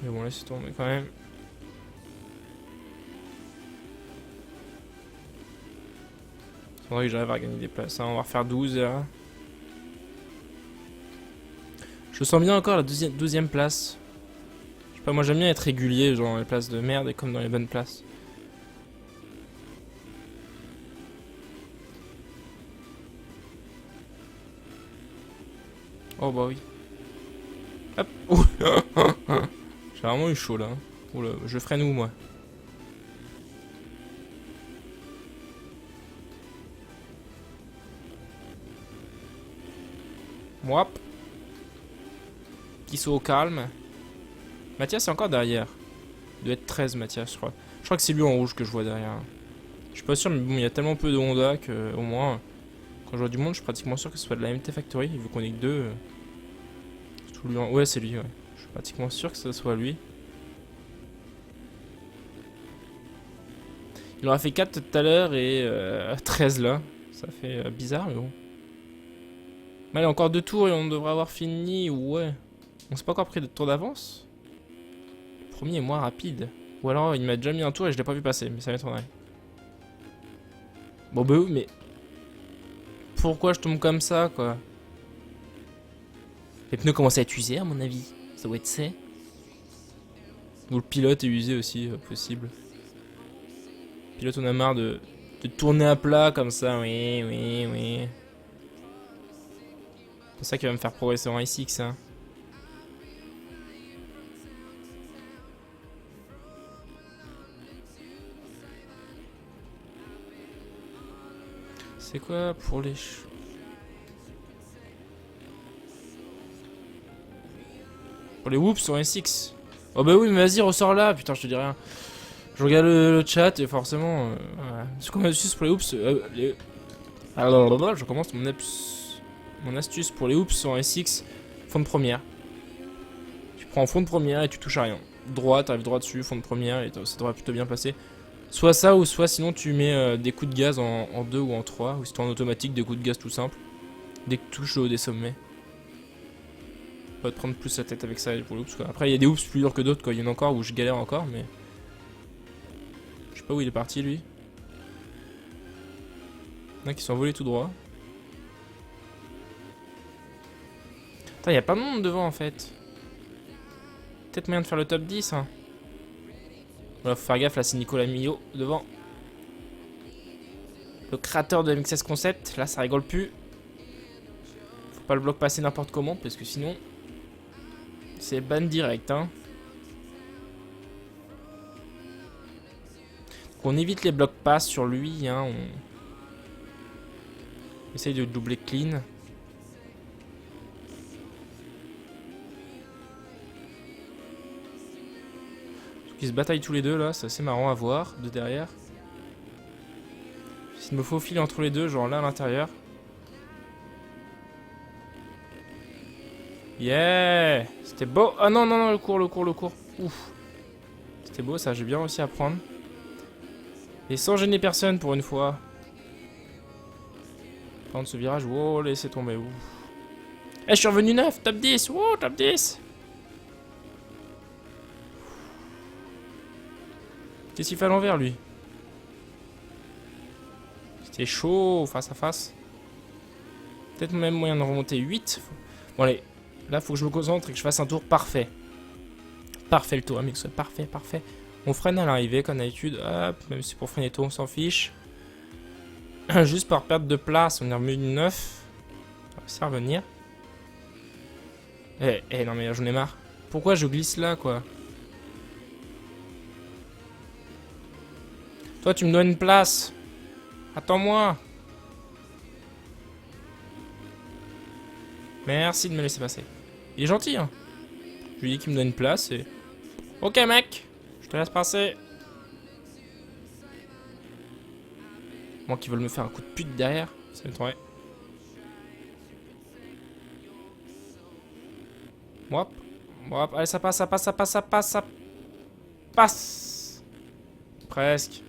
Mais bon, laissez tomber quand même. Faudrait que j'arrive à gagner des places. Hein. On va refaire 12 là. Je sens bien encore la 12e place. Je sais pas, moi j'aime bien être régulier, genre dans les places de merde et comme dans les bonnes places. Oh bah oui. Hop. J'ai vraiment eu chaud là. Oula, je freine où moi? Moi. Qui sont au calme. Mathias est encore derrière. Il doit être 13 Mathias je crois. Je crois que c'est lui en rouge que je vois derrière. Je suis pas sûr, mais bon, il y a tellement peu de Honda que au moins, quand je vois du monde, je suis pratiquement sûr que ce soit de la MT Factory. Vu qu'on est que deux. Lui ouais, c'est lui, ouais. Je suis pratiquement sûr que ce soit lui. Il aura fait 4 tout à l'heure et 13 là. Ça fait bizarre, mais bon. Allez, encore 2 tours et on devrait avoir fini. Ouais. On s'est pas encore pris de tour d'avance. Le premier est moins rapide. Ou alors il m'a déjà mis un tour et je l'ai pas vu passer, mais ça m'étonnerait. Bon bah oui, mais... Pourquoi je tombe comme ça, quoi? Les pneus commencent à être usés, à mon avis. Ça doit être ça. Ou le pilote est usé aussi, possible. Le pilote, on a marre de tourner à plat comme ça. Oui, oui, oui. C'est ça qui va me faire progresser en SX, hein. C'est quoi pour les... Pour les whoops sur SX. Oh bah oui, mais vas-y, ressors là. Putain, je te dis rien. Je regarde le chat et forcément... voilà. Ce qu'on a astuce pour les whoops... Alors, je commence mon astuce pour les whoops sur SX. Fond de première. Tu prends fond de première et tu touches à rien. Droit, t'arrives droit dessus, fond de première et ça devrait plutôt bien passer. Soit ça ou soit sinon tu mets des coups de gaz en 2 ou en 3. Ou si t'es en automatique, des coups de gaz tout simple. Dès que tu touches au haut des sommets. Pas te prendre plus la tête avec ça pour les whoops, quoi. Après il y a des whoops plus durs que d'autres, quoi. Il y en a encore où je galère encore, mais... Je sais pas où il est parti lui. Il y en a qui sont envolés tout droit. Putain, il y a pas de monde devant en fait. Peut-être moyen de faire le top 10, hein. Voilà, faut faire gaffe, là c'est Nicolas Millot devant. Le créateur de MX16 Concept, là ça rigole plus. Faut pas le bloc passer n'importe comment, parce que sinon... C'est ban direct, hein. Donc on évite les blocs pass sur lui, hein. On essaye de doubler clean. Ils se bataillent tous les deux là, c'est assez marrant à voir de derrière. S'il me faut filer entre les deux, genre là à l'intérieur. Yeah! C'était beau. Ah non, non, non, le cours. Ouf. C'était beau ça, j'ai bien réussi à prendre. Et sans gêner personne pour une fois. Prendre ce virage, wow, laissez tomber. Ouf. Eh, je suis revenu 9, top 10, wow, top 10. Qu'est-ce qu'il fait à l'envers, lui? C'était chaud, face à face. Peut-être même moyen de remonter 8. Bon, allez. Là, faut que je me concentre et que je fasse un tour parfait. Parfait le tour, amics. Parfait, parfait. On freine à l'arrivée, comme d'habitude. Hop, même si pour freiner tôt, on s'en fiche. Juste par perte de place, on est revenu 9. On va réussir à revenir. Non, mais j'en ai marre. Pourquoi je glisse là, quoi? Toi, tu me donnes une place. Attends-moi. Merci de me laisser passer. Il est gentil, hein. Je lui dis qu'il me donne une place et... Ok, mec. Je te laisse passer. Moi qui veulent me faire un coup de pute derrière. Ça m'étonnerait. Hop. Hop. Allez, ça passe, ça passe, ça passe, ça passe, ça passe. Presque.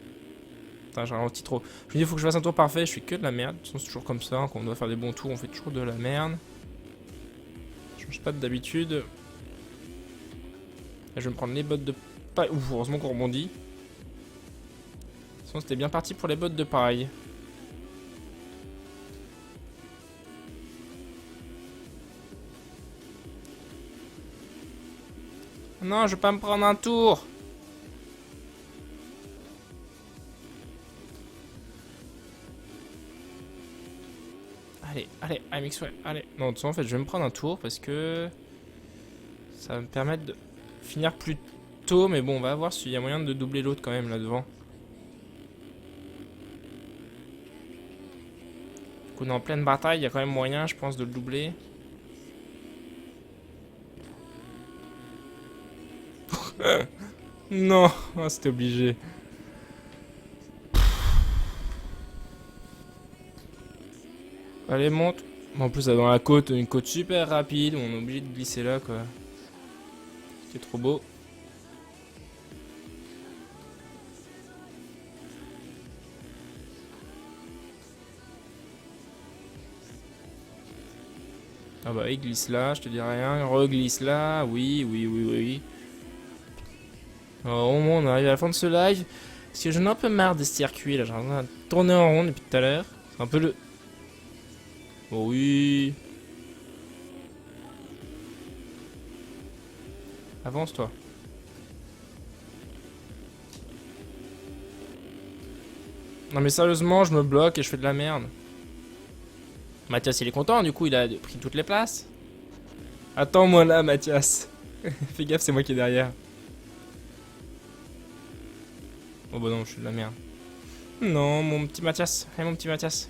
Putain, j'ai ralenti trop. Je me dis, il faut que je fasse un tour parfait. Je fais que de la merde. De toute façon, c'est toujours comme ça. Quand on doit faire des bons tours, on fait toujours de la merde. Je change pas d'habitude. Là, je vais me prendre les bottes de paille. Ouf, heureusement qu'on rebondit. Sinon, c'était bien parti pour les bottes de paille. Non, je vais pas me prendre un tour. Allez, allez, AMX, ouais, allez. Non, de toute façon, en fait, je vais me prendre un tour parce que ça va me permettre de finir plus tôt. Mais bon, on va voir s'il y a moyen de doubler l'autre quand même là devant. Du coup, on est en pleine bataille, il y a quand même moyen, je pense, de le doubler. Non, oh, c'était obligé. Allez, monte. En plus, dans la côte, une côte super rapide. On est obligé de glisser là, quoi. C'est trop beau. Ah bah, il glisse là, je te dis rien. Reglisse là. Oui, oui, oui, oui, oui. Alors, au moins, on arrive à la fin de ce live. Parce que j'en ai un peu marre de ce circuit là. J'ai l'impression de tourner en rond depuis tout à l'heure. C'est un peu le. Oh oui. Avance-toi. Non mais sérieusement, je me bloque et je fais de la merde. Mathias, il est content, du coup, il a pris toutes les places. Attends-moi là, Mathias. Fais gaffe, c'est moi qui est derrière. Oh bah non, je suis de la merde. Non, mon petit Mathias. Allez, mon petit Mathias.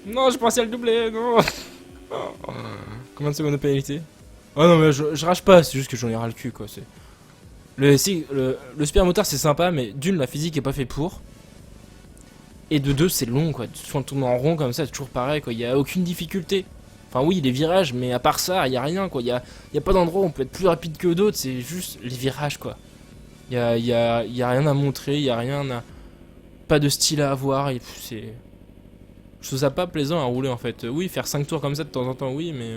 Non, je pensais à le doubler, non. Combien de secondes de pénalité? Oh non, mais je rage pas, c'est juste que j'en ai ras le cul, quoi. Le super moteur, c'est sympa, mais d'une, la physique est pas fait pour. Et de deux, c'est long, quoi. Tu tournes en rond comme ça, c'est toujours pareil, quoi. Il y a aucune difficulté. Enfin, oui, les virages, mais à part ça, il y a rien, quoi. Y a pas d'endroit où on peut être plus rapide que d'autres, c'est juste les virages, quoi. Y a rien à montrer, y a rien à. Pas de style à avoir, et c'est. Je trouve ça pas plaisant à rouler en fait. Oui, faire 5 tours comme ça de temps en temps, oui, mais.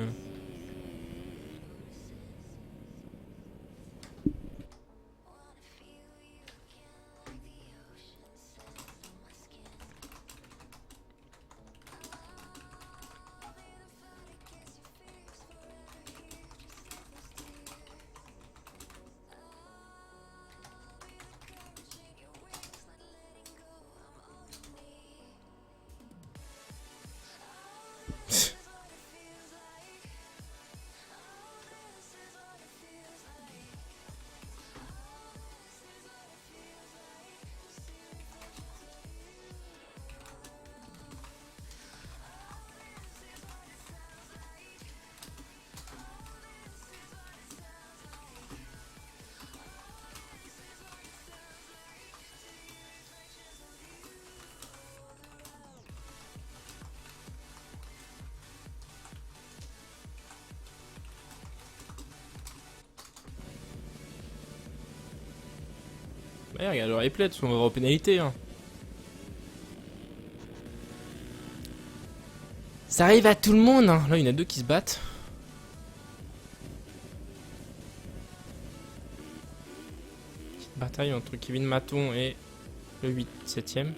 Ouais, regarde le replay, parce qu'on va avoir aux pénalités. Hein. Ça arrive à tout le monde. Hein. Là, il y en a deux qui se battent. Petite bataille entre Kevin Maton et le 7ème.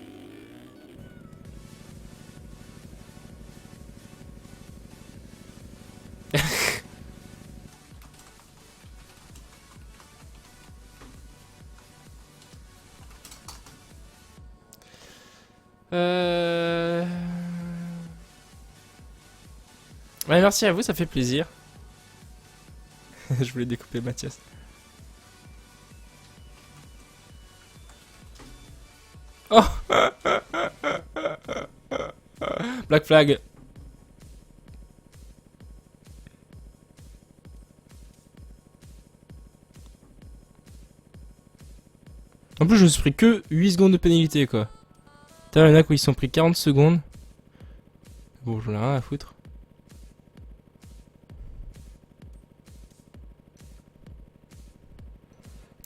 Ouais, merci à vous, ça fait plaisir. Je voulais découper Mathias. Oh Black Flag. En plus, je me suis pris que 8 secondes de pénalité, quoi. T'as il y en a qui sont pris 40 secondes. Bon, j'en ai rien à foutre.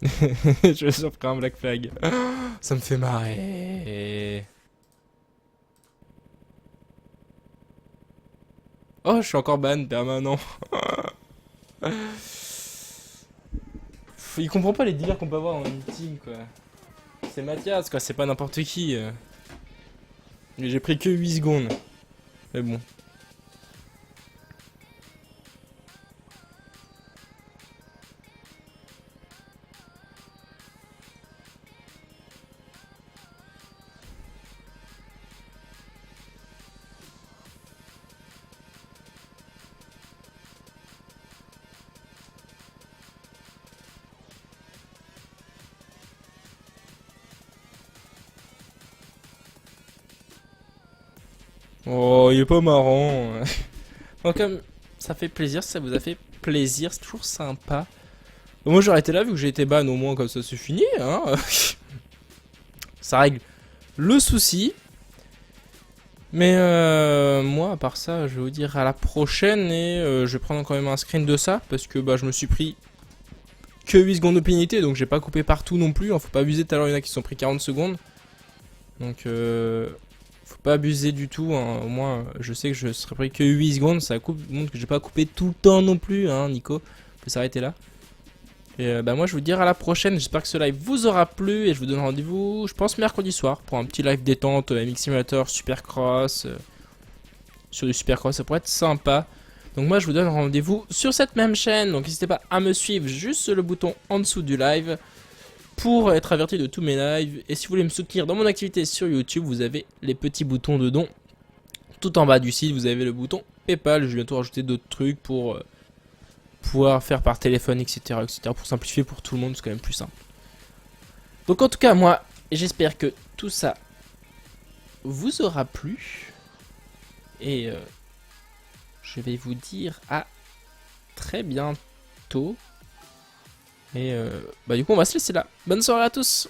Je me suis pris un Black Flag. Ça me fait marrer. Oh, je suis encore ban permanent. Il comprend pas les délires qu'on peut avoir en team, quoi. C'est Mathias, quoi, c'est pas n'importe qui. Mais j'ai pris que 8 secondes. Mais bon. Oh, il est pas marrant. Donc, comme ça fait plaisir, ça vous a fait plaisir, c'est toujours sympa. Moi j'aurais été là vu que j'ai été ban, au moins comme ça c'est fini, hein. Ça règle le souci. Mais moi à part ça je vais vous dire à la prochaine et je vais prendre quand même un screen de ça parce que bah je me suis pris que 8 secondes de pénalité donc j'ai pas coupé partout non plus, hein, faut pas abuser, tout à l'heure il y en a qui se sont pris 40 secondes. Donc faut pas abuser du tout, hein. Au moins je sais que je serais pris que 8 secondes, ça montre que j'ai pas coupé tout le temps non plus, hein Nico, faut s'arrêter là. Et bah moi je vous dire à la prochaine, j'espère que ce live vous aura plu et je vous donne rendez-vous je pense mercredi soir pour un petit live détente MX Simulator Supercross. Sur du Supercross ça pourrait être sympa. Donc moi je vous donne rendez-vous sur cette même chaîne, donc n'hésitez pas à me suivre, juste le bouton en dessous du live pour être averti de tous mes lives. Et si vous voulez me soutenir dans mon activité sur YouTube, vous avez les petits boutons de don. Tout en bas du site, vous avez le bouton PayPal. Je vais bientôt rajouter d'autres trucs pour pouvoir faire par téléphone, etc., etc. Pour simplifier pour tout le monde, c'est quand même plus simple. Donc en tout cas, moi, j'espère que tout ça vous aura plu. Et je vais vous dire à très bientôt. Et bah du coup, on va se laisser là. Bonne soirée à tous!